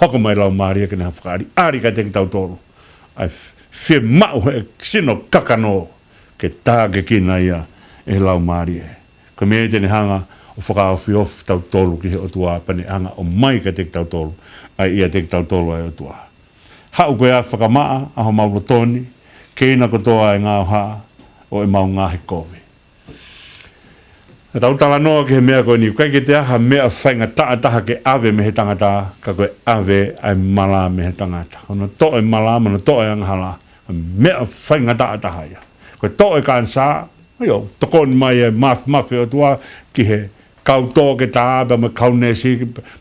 A: Hoko mai lau maari ke neha whakaari. Ari ka te ki tau tolu. Ai whie mau he sino kakano ke tā ke kina ia he lau maari he. Ka mea tene hanga o whakao whiof tau tolu ki he otua pane hanga o mai ka te ki tau tolu. Ai ia te ki tau tolu ai otua. Hau koe a whakamaa, aho mauro toni, keina kotoa e ngā ha o e mau ngāhi kowe. Tau tala noa ke he mea koe ni, kai ke te aha mea whainga taha ke awe me he tangata, ka koe awe ai mala me he tangata. Kono to e mala, mana to e anghala, mea whainga taha ia. Koe to e kansa, yo, tokoni mai e mawhi o tua ki he kau tō ke tā abe me kaunesi,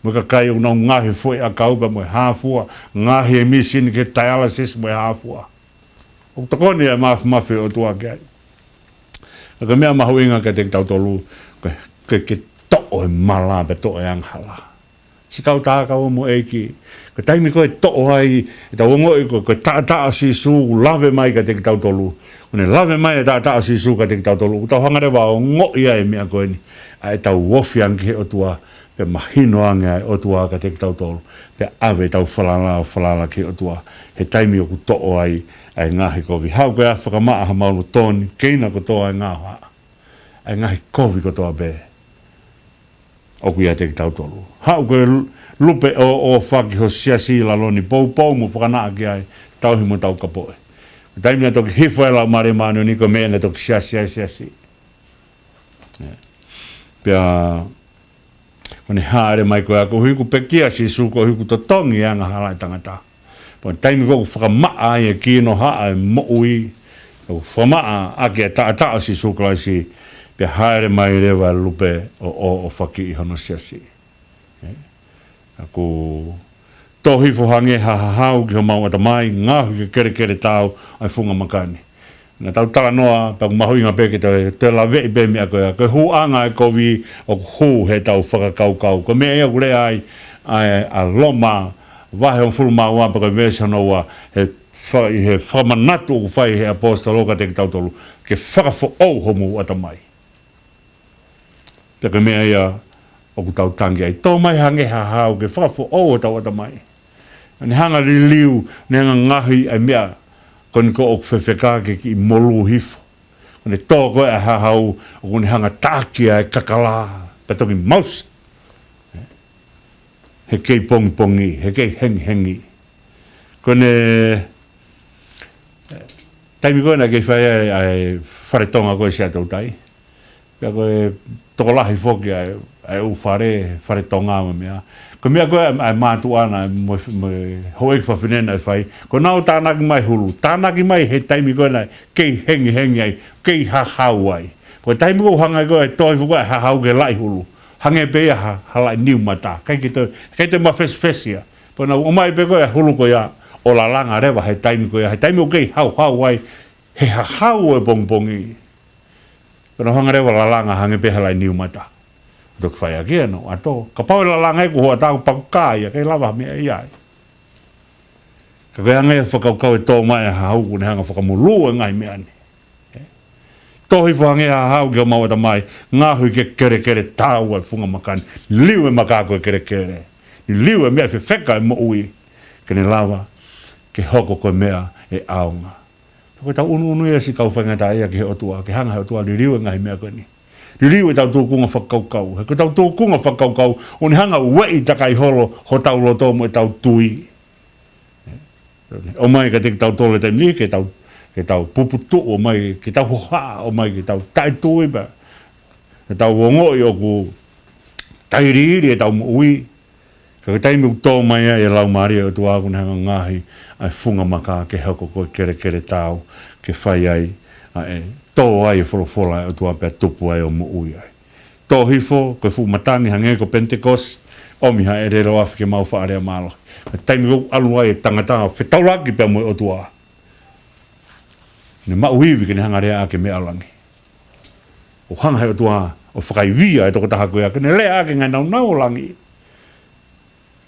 A: me ka kai o nau ngahi fwoi a kau ba me hāfua, ngahi e misini ke dialysis me hāfua. O takoni e mawhi o tua ke ai. Ka mea mahu inga ke te tau tolu, ke to'o e mala pe to'o e anghala. Si kau tā kau mo eiki, ka taimi koe to'o ai, e tau ngoi koe tā si su, lawe mai ke te tau tolu. Kone lawe mai e tā si su ka te tau tolu. Tau hangarewa o ngoi ai mea koe ni, ai tau wofi anki he o tua, pe mahino ange ai o tua ka te tau tolu. Pe awe tau whalala ki o tua, he taimi o ku to'o ai, ai ngahi kovi. Hau koe a whakamaa ha maunu tōni, keina ko toa ai ngaha. Ai ngahi kovi ko toa be. Oku ia te ki tau tolu. Hau koe lupe o whaki ho siasi la loni, pou mo whakanaa ki ai, tauhi mo tau kapoe. Taimia toki hifo e lau mare manu ni ko mea toki siasi. Pea, kone haere mai koe ako hiku pekia si su ko hiku to tongi anga halai tangata. Pone taimi koku whakamaa ai e kino haa e moui, koku whamaa ake e taa si su kolai si, pea haere mai rewa lupe o whaki i hono siasi. Ako tō hifo hange hau ki ho mauata mai, ngahu ke kere tau ai funga makani. Na tau tala noa, pa mahu inga peke te la vei be mea koe, koe hu anga e kovi o hu he tau whakakaukau. Ko mea ia kure ai a loma, wahe on fulma ua pa koe vese noa, he whamanatu o whai he apostolo ka te ki tau tolu, ke whakafo au homu ata mai. Te koe mea ia, o ku tau tangi ai, tō mai hange hau, ke whakafo au ata mai. Ni hanga liu, ni hanga ngahi ai mea, koni ko ok whewhekake ki molu hifo. Kone tōko e hahau, o koni hanga tākia e kakala, patoki mausa. He kei pongi, he kei hengi. Kone, taimi koe na kei whai ai wharetonga koe sia tau tai. Pea koe tokolahi whoki ai u wharetonga ma mea. Ko mea koe ai mātu ana, mo hoek whawhinena e whai. Ko nao tānaki mai hulu, tānaki mai he taimi koe na kei hengi ai, kei hahau ai. Ko taimi koe hanga koe toi whuko ai hahau ke lai hulu. Hange pea halai niu mata, kai te mawhesfesia. Pona o mai pe koe hulu koe o la langa rewa he taimi koe, he taimi o kei hau ai, he hahau e pongi. Pona hanga rewa la langa hange pea halai niu mata. Tok whai a kia no, ato, ka pau la langa e kuhua tāku pakukāia, kei lawa mea iai. Ka koe hanga e whakaukau e tō mai a hahau kune hanga whakamulu e ngai mea ni. Tohi whange a hau ki o mawata mai, ngāhui ke kere tāua e whunga makani, liu e makako e kere. Ni liu e mea e wheka e mo ui, ke ne lawa, ke hoko koe mea e aonga. Koe tau unu e si kau whainga tā ia ki he otua, ke hanga he otua, li liu e ngahi mea koe ni. Li liu e tau tūkunga whakaukau, he koe tau tūkunga whakaukau, o ni hanga wei takai holo, ho tau loto mo e tau tui. O mai ka te tau tole taim ni, ke tau puputu o mai, ke tau hoha o mai, ke tau taitui ba. Ke tau wongoi o ku tairiri e tau ui. Ka taimi u tō mai e lau maria o tu aku ni hanga ngahi ai whunga maka ke hako koe kere tau, ke whai ai, tō ai e wholofola o tu apea tupu ai o mu ui ai. Tō hifo, koe fu matangi hange ko Pentecost, omiha e rero afi ke mau whaarea malo. Ka taimi u alu ai e tangata whetaulaki pia mo o tu a. Ne mauhiwi ke ne hanga rea ake mea langi. O hanga heo tua o whakaiwia e toko taha koe ake, ne rea ake ngai nau langi.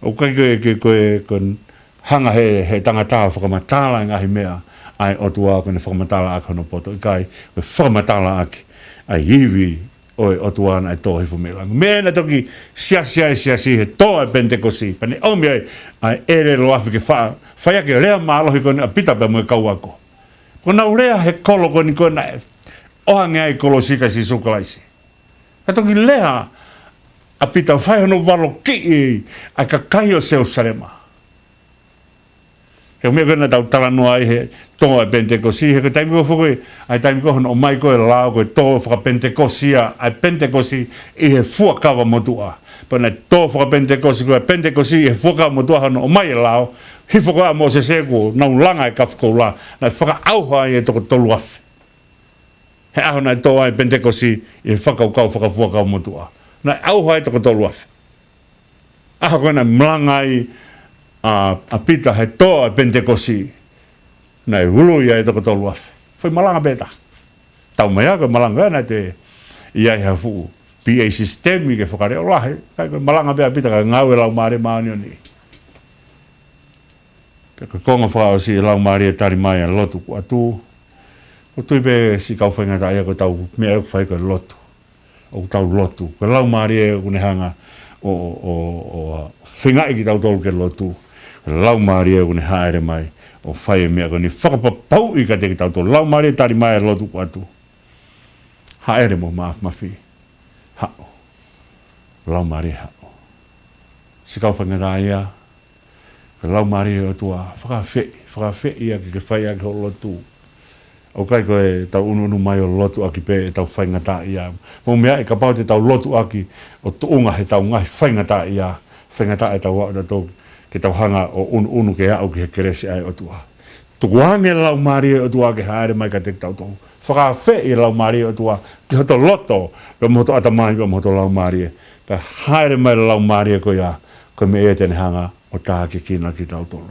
A: O kai koe hanga he tangata whakamatala e ngahi mea, ai o tua koe ne whakamatala ake hono poto, i kai koe whakamatala ake, ai hiwi oi o tua ana e tō hifo mea langi. Mea na toki sia he tō e Pentekosi, pane omi ai ere lo afi ke whai ake rea maalohi koe ne a pita pe mue kau ako. Ko nau rea he kolo ko ni ko na ohange ai kolo sika si sukalaisi. Ka toki lea a pita whai hono walo ki ai ka kai o seo sarema. He mea koe na tau talanua ai he tonga e Pentekosi, he ka taimi ko whukoi, ai taimi ko hono o mai koe lao koe tō whaka Pentekosia, ai Pentekosi i he fuakawa motua. Pana tō whaka Pentekosi koe Pentekosi i he fuakawa motua hono o mai lao, hifo koe a mo se seko, nau langa e kafkou la, na whaka auha ai e toko tolu afi. He aho nai tō ai Pentekosi i he whakaukau whakafuakau motua. Na auha ai toko tolu afi. Aho koe na mlanga ai a pita he tō ai Pentekosi, na e hului ai toko tolu afi. Whai malanga beta. Tau mai koe malanga ai te iai hafu PA systemi ke whakareo lahe, kai koe malanga bea pita ka ngau e lau maare maanio ni. Ka konga whakao si lau maari e tari mai a lotu ku atu. O tui pe si kau whainga ta ia ko tau mea eku whai ko lotu. O tau lotu. Ko lau maari e kune hanga o whingai ki tau tolu ke lotu. Lau maari e kune haere mai o whai e mea ko ni whakapapau i ka te ki tau tolu. Lau maari e tari mai a lotu ku atu. Haere mo maaf mawhi. Hao. Lau maari hao. Si kau whainga ta ia. Lau maari o tua whakawhi ia ke whai ake o lotu. O kai koe tau unu mai o lotu aki pe e tau whaingata ia. Mo mea e ka pau te tau lotu aki o tuunga he tau ngahi whaingata ia. Whaingata e tau wau da tau ke tau hanga o unu ke au ki he keresi ai o tua. Tuku hange lau maari o tua ke haere mai ka te tau tau. Whakawhi i lau maari o tua ki hoto loto. Pea moto atamai pea moto lau maari. Pea haere mai lau maari ko ia. Koe me e tene hanga o tā ke kina ki tau tolu.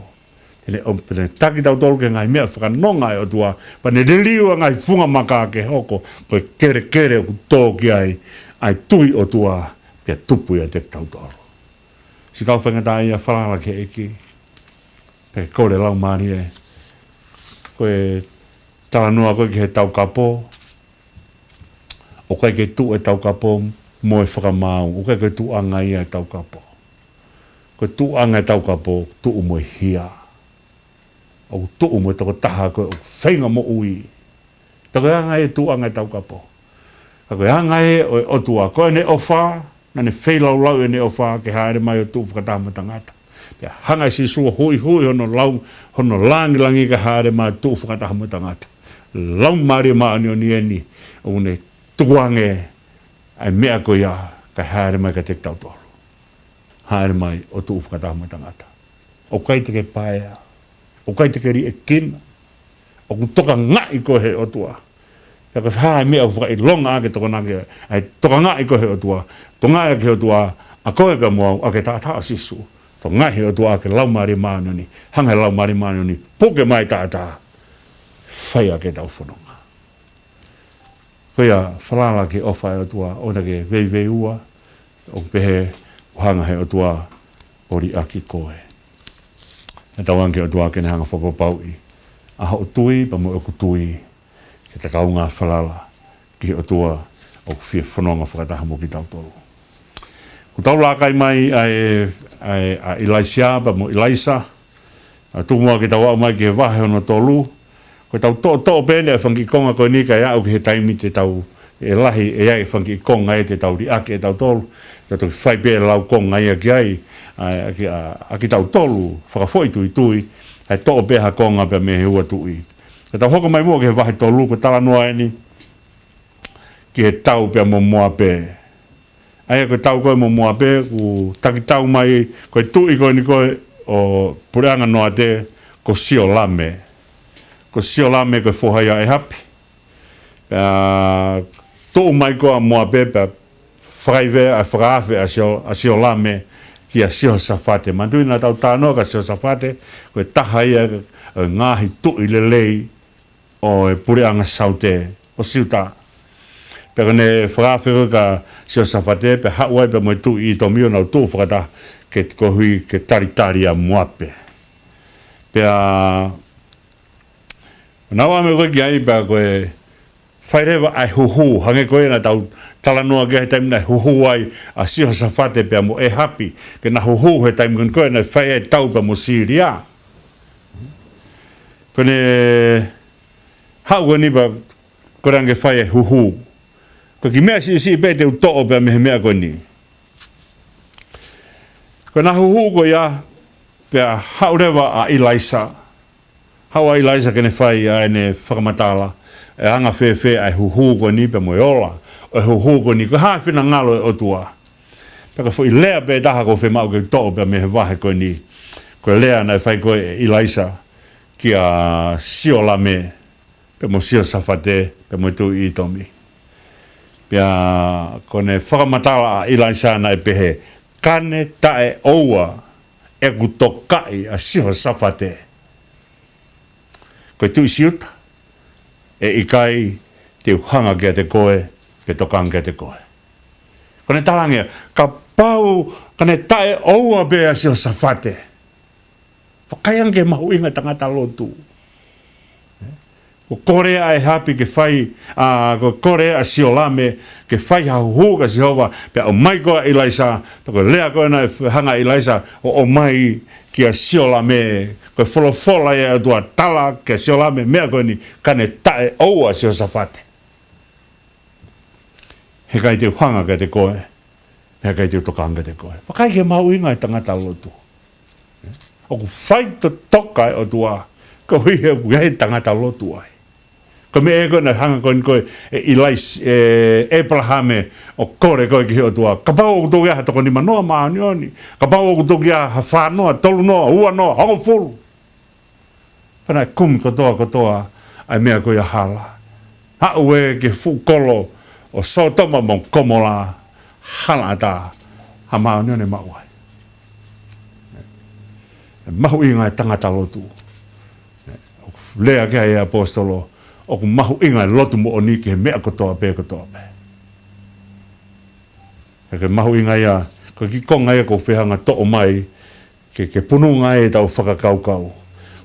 A: Tene taki tau tolu ke ngai mea whakanonga e o tua, pa ne reliu ngai funga maka ke hoko, koe kere o tō ki ai tui o tua, pia tupu ia te tau tolu. Si kau whangata ia whalala ke eki, pe kore lau maari e, koe talanua koe ki he tau kapo, o kai ke tu e tau kapo, mo e whakamau, o kai ke tu anga ia e tau kapo. ko tu anga tau kapo tu mo hia o tu mo to taha ko fenga mo ui to anga e tu anga tau kapo ko anga e o tua ko ne ofa na ne feilau lau ne ofa ke haere mai o tu whakatama tangata pia hanga si sua hui hono lau hono langi ke haere mai tu whakatama tangata lau mari maani o ni o ne tuange ai mea ko ia ka haere mai ka te tau tolu haere mai o tu whakatama tangata o kai te ke paea o kai te ke ri e kina o ku toka ngai ko he o tua ka ka hae mea o whakai longa ake toko nange ai toka ngai ko he o tua to ngai ke o tua a koe pe mua ake tata asisu to ngai he o tua ake lau mari maani ni hanga lau mari maani ni poke mai tata whai ake tau whanonga koia whalala ke ofa e o tua o ke vei ua o pehe hanga he o tua ori aki koe. E tawange o tua kene hanga whakopau i. Aha o tui, pa mo o kutui, ke te kaunga whalala, ki o tua o whia whanonga whakataha mo ki tau tolu. Ko tau lakai mai a Ilaisia, pa mo Ilaisa, a tūmua ki tau au mai ki he wahe ono tolu, ko tau tō pēne e whangi konga koe ni kai au ki he taimi te tau e lahi e ai whangi konga e te tau ri ake e tau tolu, ka tau whai pēre lau konga i aki ai, a ki tau tolu, whakafoi tui, ai tō pēha konga pēr me he ua tui. Ka tau hoko mai mua ki he wahi tolu, ko tala noa eni, ki he tau pēr mo mua pē. Ai ko tau koe mo mua pē, ku taki tau mai, koe tui koe ni koe, o pureanga noa te, ko sio lame. Ko sio lame koe whohaya e hapi. Tō mai koa mua pē, whaive a whakaawe a sio lame, ki a sio safate. Mandui na tau tānoa ka sio safate, koe taha ia ngāhi tui le lei o e pureanga saute o siuta. Peka ne whakaawe ka sio safate, pe hauai pe moi tui i tō mio nau tō whakata ke kohui ke taritari a muape. Pea nau ame koe ki ai pa koe whairewa ai huhu, hange koe na tau talanoa ke he taimi nai huhu ai a sio safate pia mo e hapi, ke na huhu he taimi kon koe na whai e tau pa mo siria. Kone hau koe ni pa korange whai e huhu. Ko ki mea si pe te uto'o pia mehe mea koe ni. Ko na huhu koe ia, pia haurewa a Ilaisa. Hau a Ilaisa kene whai a ene whakamatala. E anga whewhe ai huhu koe ni pe moe ola. O huhu koe ni, ko haa whina ngalo e otua. Peka fo i lea pe taha ko whe mau ke to'o pe mehe wahe koe ni. Ko lea nai whai koe e Ilaisa ki a sio lame. Pe mo sio safate, pe mo tu i tomi. Pia kone whakamatala a Ilaisa nai pehe. Kane tae oua e kutokai a sio safate. Koe tu i siuta. E ikai te uhanga kia te koe, ke tokang kia te koe. Kone talangia, ka pau, kane tae oua bea sio safate. Whakaiange mahu inga tangata lotu. Ko korea e hapi ke whai, ko korea sio lame, ke whai hau ka Jehova, pe o mai koa Ilaisa, ko lea koe na hanga Ilaisa, o mai kia sio lame, ko wholofola e atua tala, kia sio lame, mea koe ni, kane tae oua sio safate. He kai te hanga ka te koe, he kai te tokanga te koe. Whakai ke mau inga e tangata lotu. O ku whai to toka e o tua, ko hui he tangata lotu ai. Ko me e koe na hanga koe ni koe e Ilais, Abrahame o kore koe ki heo tua. Ka pau o kutoki aha toko ni manoa maa ni oni. Ka pau o kutoki aha whanoa, tolu noa, ua noa, hongo fulu. Pana e kumi kotoa, ai mea koe a hala. Hau e ke fu kolo o sotoma mong komola, hala ata, ha maa ni oni mauai. Mahu inga e tangata lotu. Lea kia e apostolo, o ku mahu inga lotu mo oni ki he mea kotoa pe. Ke mahu inga ia, ko ki konga ia ko whehanga to'o mai, ke pununga e tau whakakaukau.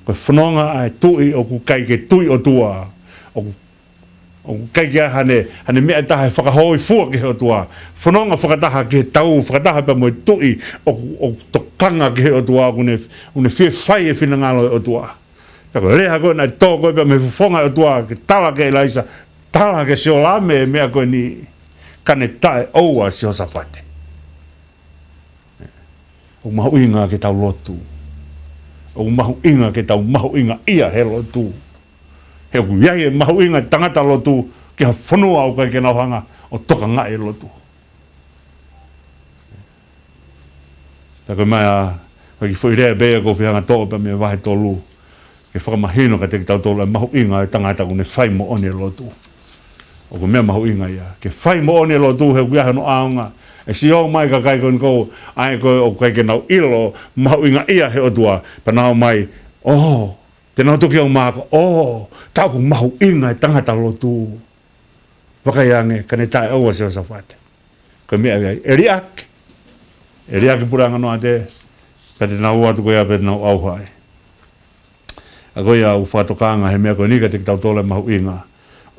A: Ko whanonga ai tui o ku kai ke tui o tua, o o kai kia hane mea taha e whakahoi fua ke o tua whanonga whakataha ke tau whakataha pa moe tui o tokanga ke o tua une whia whai e whina ngalo o tua tako leha koe nai tō koe pa me whonga o tua ke tala ke Elaisa tala ke seo lame mea koe ni kane tae oua si Hosafate o mahu inga ke tau lotu o mahu inga ke tau mahu inga ia he lotu he ku iai e mahu inga tangata lotu ki ha whanua o kai ke nauhanga o toka ngai lotu. Tako mai a ki whuirea bea ko whianga tō pa me wahe tōlu ke whakamahino ka te ki tau tōlu e mahu inga e tangata ku ne whai mo one lotu. O ko mea mahu inga ia. Ke whai mo one lotu he ku iahe no aunga e si o mai ka kai koe kou ai koe o kai ke nau ilo mahu inga ia he o tua pa nao mai te nau toki au maka tau ku mahu inga e tangata lotu wakaiange ka ne tae aua se Hosafate koe mea iai e riake puranga noa te ka te nau atu koe a pe nau auhai a koe au whatokanga he mea koe nika te ki tau tole mahu inga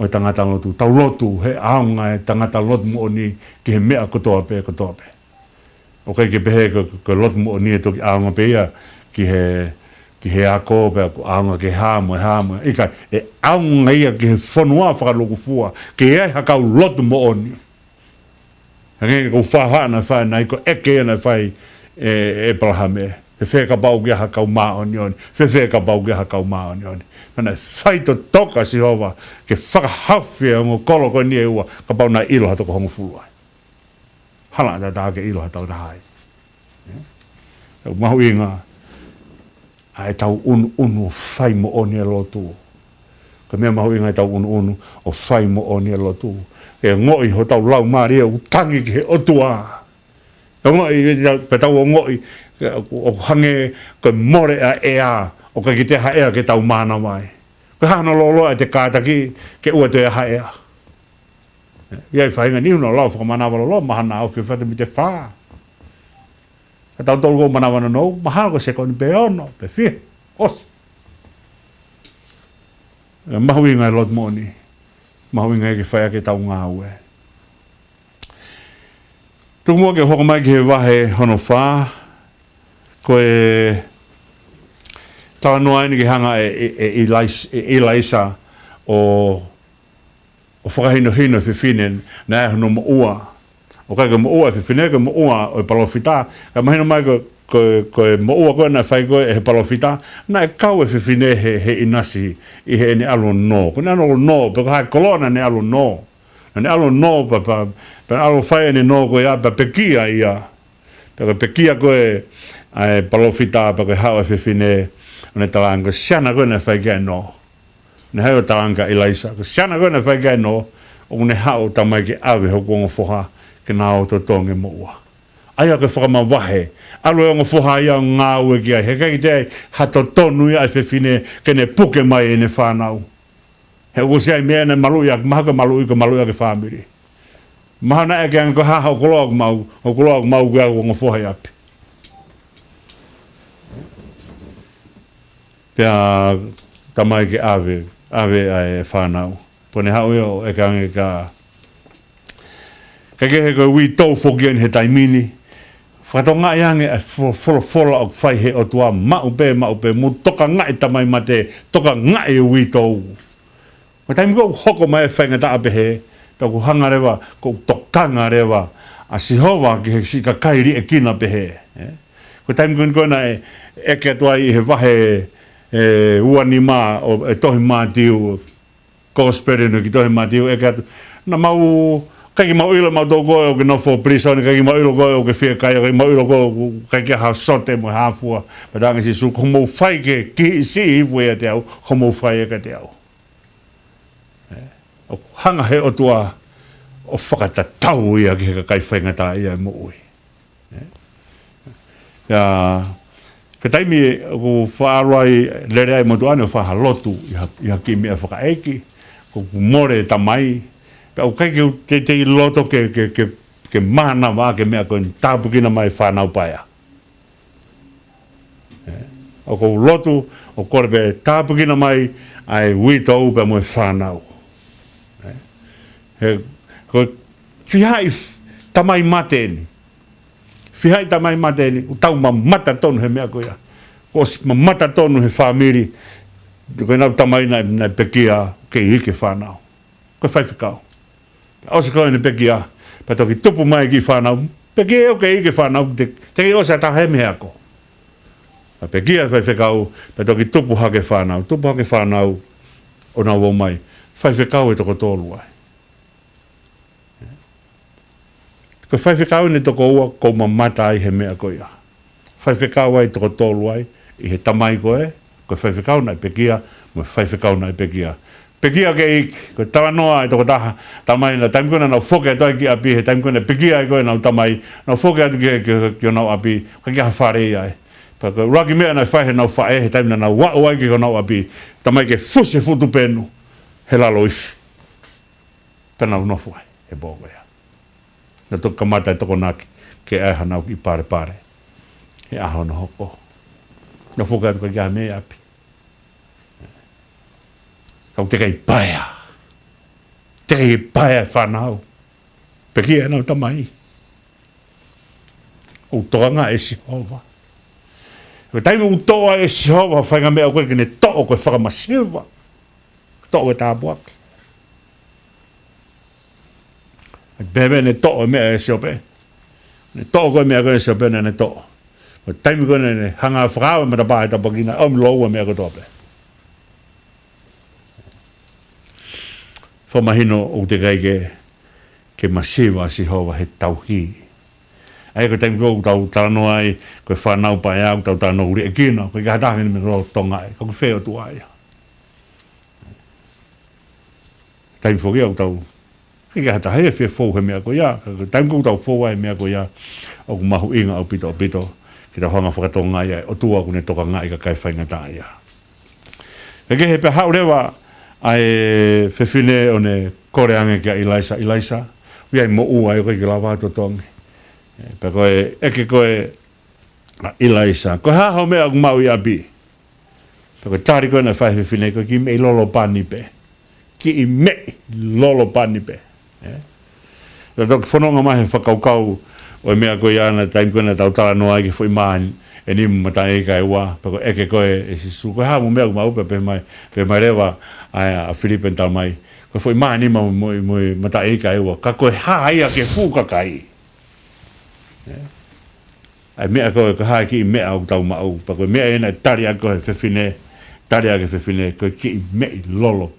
A: o tangata lotu tau lotu he aunga e tangata lotu mo ni ki he mea kotoa pe o kai ke pehe ko lotu mo ni e toki aunga pe ia ki he ako pe aunga ke hamo ika e aunga ia ki he whanua whakaloku fua ke e hakau lotu mo ni hange ko whahana whai nai ko eke na whai e palahame he wheka pau ki hakau maa o ni wheka pau ki hakau maa o ni mana whai to toka si hova ke whakahawhi o kolo ko ni e ua ka pau na ilo hato ko hongo fulua hala ta ta ke ilo hato tahai mahu inga ai tau unu whai mo o ni e lotu ka mea mahu inga tau unu o whai mo o ni e lotu e ngoi ho tau lau maari e utangi ki he otua ka ngoi pe tau o ngoi o hange ko more a ea o ka ki te haea ke tau mana mai ko hana lolo e te kātaki ke ua te haea iai whainga ni una lau whakamanawa lolo mahana au whiwhata mi te whaa ka tau tolu ko manawana nou mahana ko se koni pe ono pe whia os mahu inga e lot moni mahu inga e ke whaia ke tau ngā ue tu mua ke hoko mai ki he wahe hono whaa ko e tawa noa ni ki hanga e Elaisa o whakahino hino whiwhine na e hono mo ua o kai ka mo ua whiwhine ka mo ua o e palofita ka mahino mai ko e mo ua koe na whai koe e he palofita na e kau e whiwhine he inasi i he ne alo no ko ne alo no pe ka kolona ne alo no ne alo no pa alo whai ne no koe a pa pekia ia pe pekia koe ai palofita pa koe hao e whiwhine ne talanga siana koe na whai kai no ne hao talanga Elaisa ko siana koe na whai kai no o ne hao tamai ke awe hoko ngo whoha ke nao to tonge mo ua aia ke whakama wahe alo e ngo whoha ia ngā ue ki ai he kai te hato tonu ia e whiwhine ke ne puke mai e ne whanau he uko siai mea ne malu ia maha ke malu ia ke whamiri maha na e ke anga ko haha o koloak mau ke ako ngo whoha ia api pia tamai ke awe ai whanau pone hau eo e ka ange ka ke he ko wi tau fokian he taimini whatonga iange e wholofola o whai he o tua maupe mu toka ngai tamai mate toka ngai e wi tau ma taimi ko hoko mai whainga ta ape he ta ku hanga rewa ko tokanga rewa a sihova ki he sika kairi e kina pe he ko taimi ko na e ke atua i he wahe uani mā o e tohi mā tiu kosperino ki tohi mā tiu e ke atu na mau kaki mau ilo mau tō koe o ke nofo prisoni kaki mau ilo koe o ke whia kai kaki mau ilo koe o kaki ha sote mo hafua patanga si su ko mau whai ke ki si hifu e te au ko mau whai e ka te au o hanga he o tua o whakatatau ia ki he kai whainga tā ia mo ui ka taimi ko whaarai lere ai motu ane o whahalotu iha ki mea whakaeki ko more tamai pe o kai ke te loto ke mana wa ke mea ko tāpukina mai whanau paia o ko lotu o korebe tāpukina mai ai wito upe mo whanau ko fihai tamai mateni. Fihai tamai mateni, o tau mata tonu he mea koia. Ko mata tonu he family, ko nau tamai na pekia ke ike whanau. Ko whaiwhikau. O se koe ne pekia, pa toki tupu mai ki whanau, pekia o ke ike whanau, te o sa ta he mea ko. Pa pekia whaiwhikau, pa toki tupu hake whanau, o na wau mai, whaiwhikau e toko tolu ai. Ko whaiwhikau ne toko ua, ko mamata ai he mea koia. Whaiwhikau ai toko tolu ai, i he tamai koe, ko whaiwhikau nai pekia, mo whaiwhikau nai pekia. Pekia ke ik, ko tawa noa ai toko taha, tamai na taim kona nau whoke atoi ki api, he taim kona pekia ai koe nau tamai, nau whoke atu ki o nau api, ka kia wharei ai. Pa ko raki mea nai whaihe nau whae, he taim na nau wao ai ki o nau api, tamai ke fuse futu penu, he lalo ifi. Pena unofu ai, he boko ia. Na toko kamata e toko naki, ke aiha nau ki pare. He aho na hoko. Na whoke atu ka kia mea api. Kau te kei paia. Te kei paia whanau. Pekia nau tamai. O toanga e si hova. Ko taime o toa e si hova, whainga mea koe kene to'o koe whakamasirwa. To'o e tāpuaki. Bebe ne to'o mea e si ope. Ne to'o koe mea koe e si ope ne to'o. Ko taime koe ne hanga whakawa mata pāhe tapakina, om loua mea koe to'o pe. Whamahino o te kai ke masiwa si hova he tauhi. Ai ko taim ko tau tano ai, ko whanau pai au, tau tano uri e kino, ko ka hatahi ni me ro tonga ai, ko wheo tu ai. Taim whoki au tau, ki ka hatahi e whea fōu he mea ko ia, taim ko tau fōu ai mea ko ia, o ku mahu inga au pito, ki tau hanga whakatonga ai, o tua ku ne toka ngai ka kai whainga tā ia. Ke he pe hau rewa, ai fefine o ne koreange kia Ilaisa, wia i mo ua i koe ki lawa ato tongi. Pa koe, eke koe Ilaisa, koe hahau mea ku mau i api. Pa koe tāri koe na whai fefine, koe ki mei lolo pani pe. Ki i mei lolo pani pe. Ta toki whanonga mahe whakaukau o mea koe ana taim koe na tau tala noa ki fwoi maani. E ni mata e kai wa pa ko eke ko e si su ko ha mo me ma upe pe mai rewa a Philippine tal mai ko foi mai ni mo mata e kai wa ka ko ha ia ke fu ka kai ai me ko ha ki me au tau ma au pa ko me ena taria ko fefine taria ke fefine ko ki me lolo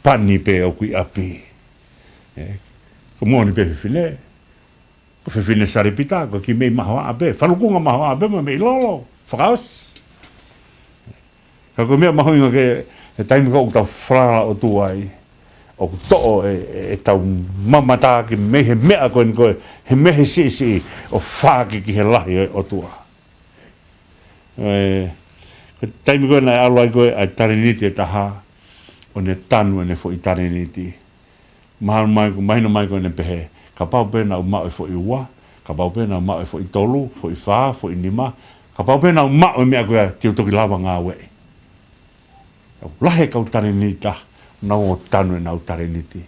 A: pani pe o kui api ko mo ni pe fefine ko fefine sa repita ko ki me maha abe falukunga maha abe me lolo faus ko me maha inga ke taim ko ta frala o tuai o to e tau mamata ki me he me ko he me si o fa ki he lahi o tua ko taim ko na alai ko a tariniti taha o ne tanu ne fo tariniti mai ko ne pehe ka pau pena o mao e fo i ua, ka pau pena o mao e fo i tolu, fo i wha, fo i nima, ka pau pena o mao e mea koea ki o toki lawa ngā wei. Lahe kau tarinita, nau o tanu e nau tariniti.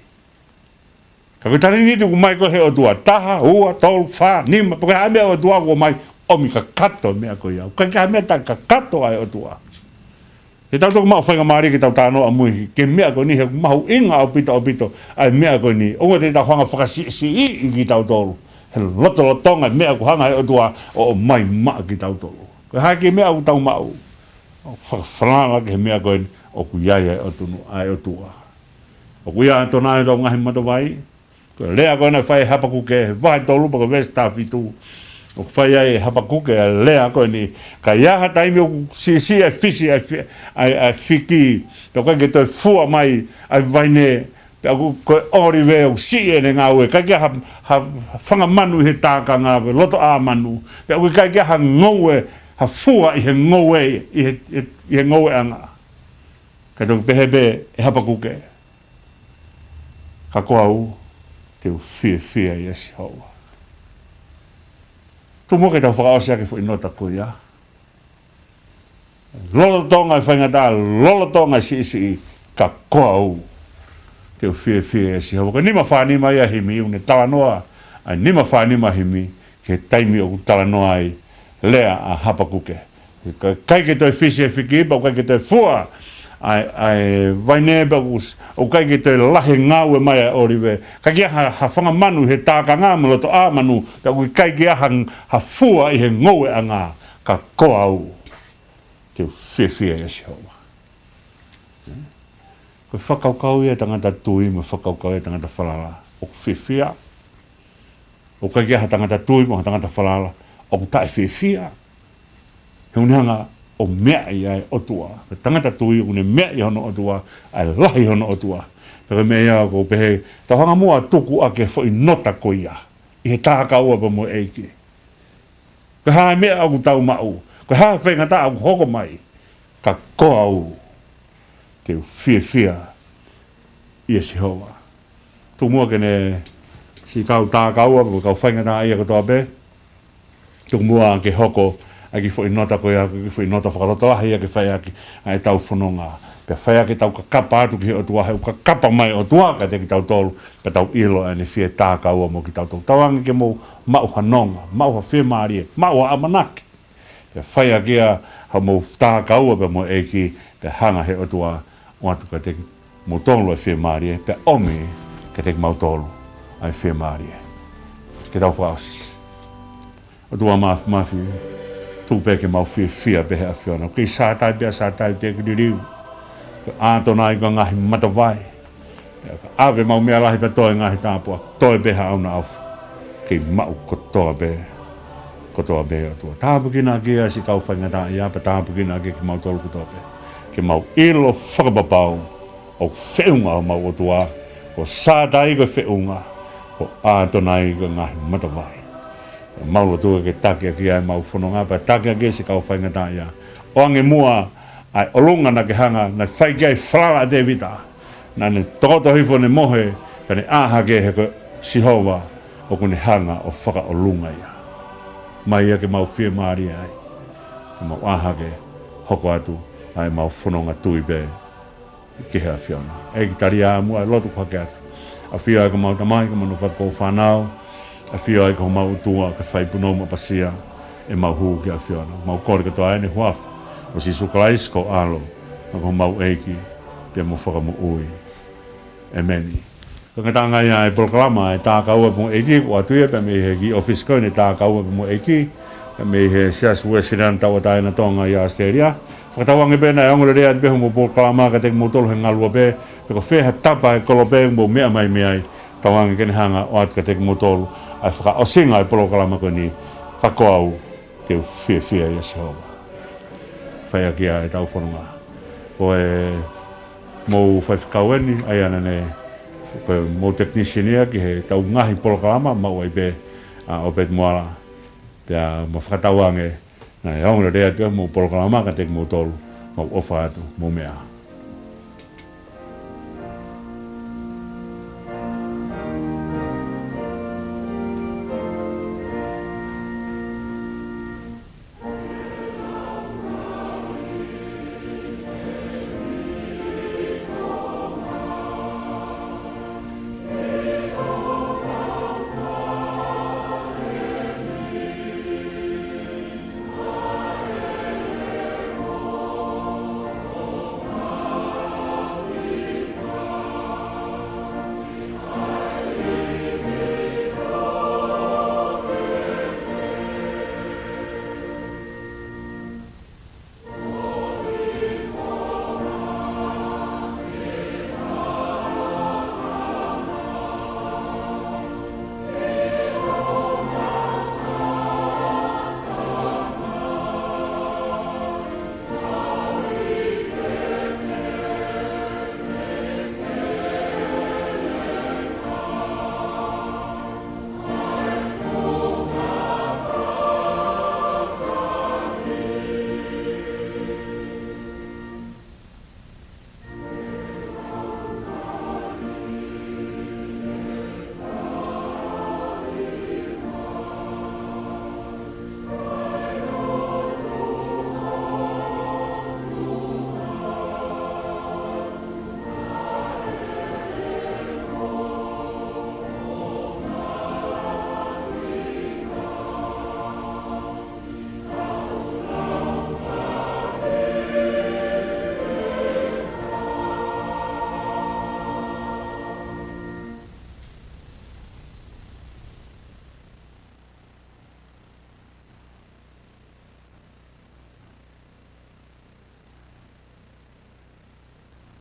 A: Ka koe tariniti ku mai ko he o tua, taha, ua, tolu, wha, nima, pa koe hae mea o tua ko mai, omi ka kato mea koea, ka hae mea ta ka kato ai o tua. He tau toko mau whainga maari ki tau tāno a mui, ke mea koe ni he mahu inga o pito, ai mea koe ni, onga te tau hanga whakasi i ki tau tolu. He lotonga mea ko hanga he o tua o mai maa ki tau tolu. Koe hae ke mea o tau mau, whakawhananga ke he mea koe ni, o ku iai o tunu ai o tua. O ku iai tona e tau ngahi matawai, koe lea koe na whai hapaku ke he vai tolu pa koe vesta fitu. O whai ai hapakuke a lea koe ni, ka iaha taimi o si ai fisi ai fiki, pe koe ke toi fua mai ai vaine, pe koe oriwe o si e ne ngā ue, kai kia ha whangamanu he tāka ngā ue, loto a manu, pe koe kai kia ha ngoue, ha fua i he ngoue, i he ngoue anga. Kai toi pehebe e hapakuke, ka koa u, te u fia i esi haua. Tu mo ke tau whakaosia ke fo inota kuia. Lolo tonga i whaingata, lolo tonga si ka koa u. te fie fie si ho ko ni ma fa ni mai a himi une tala noa ai ni ma fa ni ma himi ke taimi o tala noa ai lea a hapa kuke kai ke toi fisi fiki pa kai ke toi fua ai vai ne ba us o kai ke toi lahe ngau e mai o rive ka ke ha fanga manu he ta ka nga mo to a manu ta kai ke ha fua i he ngau e anga ka ko au te fie fie e si ho ko whakaukau ia tangata tui mo whakaukau ia tangata whalala o whiwhia o kai kia tangata tui mo tangata whalala o tae whiwhia he unhanga o mea i ai otua tangata tui une mea i hono otua ai lahi hono otua pero mea ko pehe tauhanga mua tuku ake fo i nota ko ia i he tāka ua pa mo eiki ko haa mea au tau mau ko haa whengata au hoko mai ka ko au te whiwhia i e sihoa. Tu mua kene si kau tā kaua, kau whaingata ia katoa pe. Tu mua ke hoko, aki fo inota koe aki, ki fo inota whakatotolahi aki whai aki, ai tau whanonga. Pe whai aki tau ka kapa atu ki he otua, heu ka kapa mai otua, ka te ki tau tolu, pe tau ilo ane whie tā kaua mo ki tau tolu. Tau angi ke mo mau hanonga, mau ha whemarie, mau ha amanaki. Pe whai aki a ha mo tā kaua pe mo eki, pe hanga he otua, o atu ka teki mo tolu e whemarie, pe omi ka teki mau tolu ai whemarie. Ke tau whaasi. O tua mafi, tūpe ke mau whia pehe a whiona. Kei sātai pia sātai teki ririu. Ke ātona i ka ngahi matawai. Awe mau mea lahi pe toi ngahi tāpua. Toi peha auna awhi. Kei mau kotoa pehe. Kotoa pehe o tua. Tāpukina kia si kau whaingata ia, pa tāpukina kia ki mau tolu kotoa pehe. Ke mau ilo whakapapau o whiunga o mau o tua, o sātai ko whiunga, o ātonai ko ngahi matawai. Mau lo tua ke takia ki ai mau whanonga, pa takia ki si kau whaingata ia. O ange mua, ai olunga na ke hanga, na whai ki ai whalala te vita, na ne tokoto hifo ne mohe, ka ne aha ke he ko sihowa, o kune hanga o whaka olunga ia. Mai ia ke mau whia maari ai, ke mau aha ke hoko atu, ai mau whanonga tui be ki hea whiona. E ki tari a mua, e lotu kwake atu. A whia ai ka mau tamai, ka manu whakako whanau, a whia ai ka mau utua, ka whai punoma pasia, e mau huu ki a whiona. Mau kore ka toa ene huafu, o si sukalais ko alo, ma ka mau eiki, pia mo whakamu ui. E meni. Ka ngatanga ia e proklama, e tā kaua mo eiki, o atuia, pia me he ki office koine tā kaua mo eiki, me he sias Western tawa taina tonga i Australia. Whakatawangi pēna e ongore rea pehu mo pōkalama ka teki mo tolu he ngalua pē. Peko wheha tapa e kolo pē mo mea mai meai. Tawangi kene hanga o atu ka teki mo tolu. Ai whaka osinga e pōkalama ko ni kako au te whia i ase hoa. Whaia kia e tau whanunga. Ko e mo whai whakaueni ai ana ne mo technician ia ki he tau ngahi pōkalama mau ai pē o pēt moala. Pea mo whakatawange, na e ongore rea pia mo porokalama ka teki mo tolu, mo ofa atu, mo mea.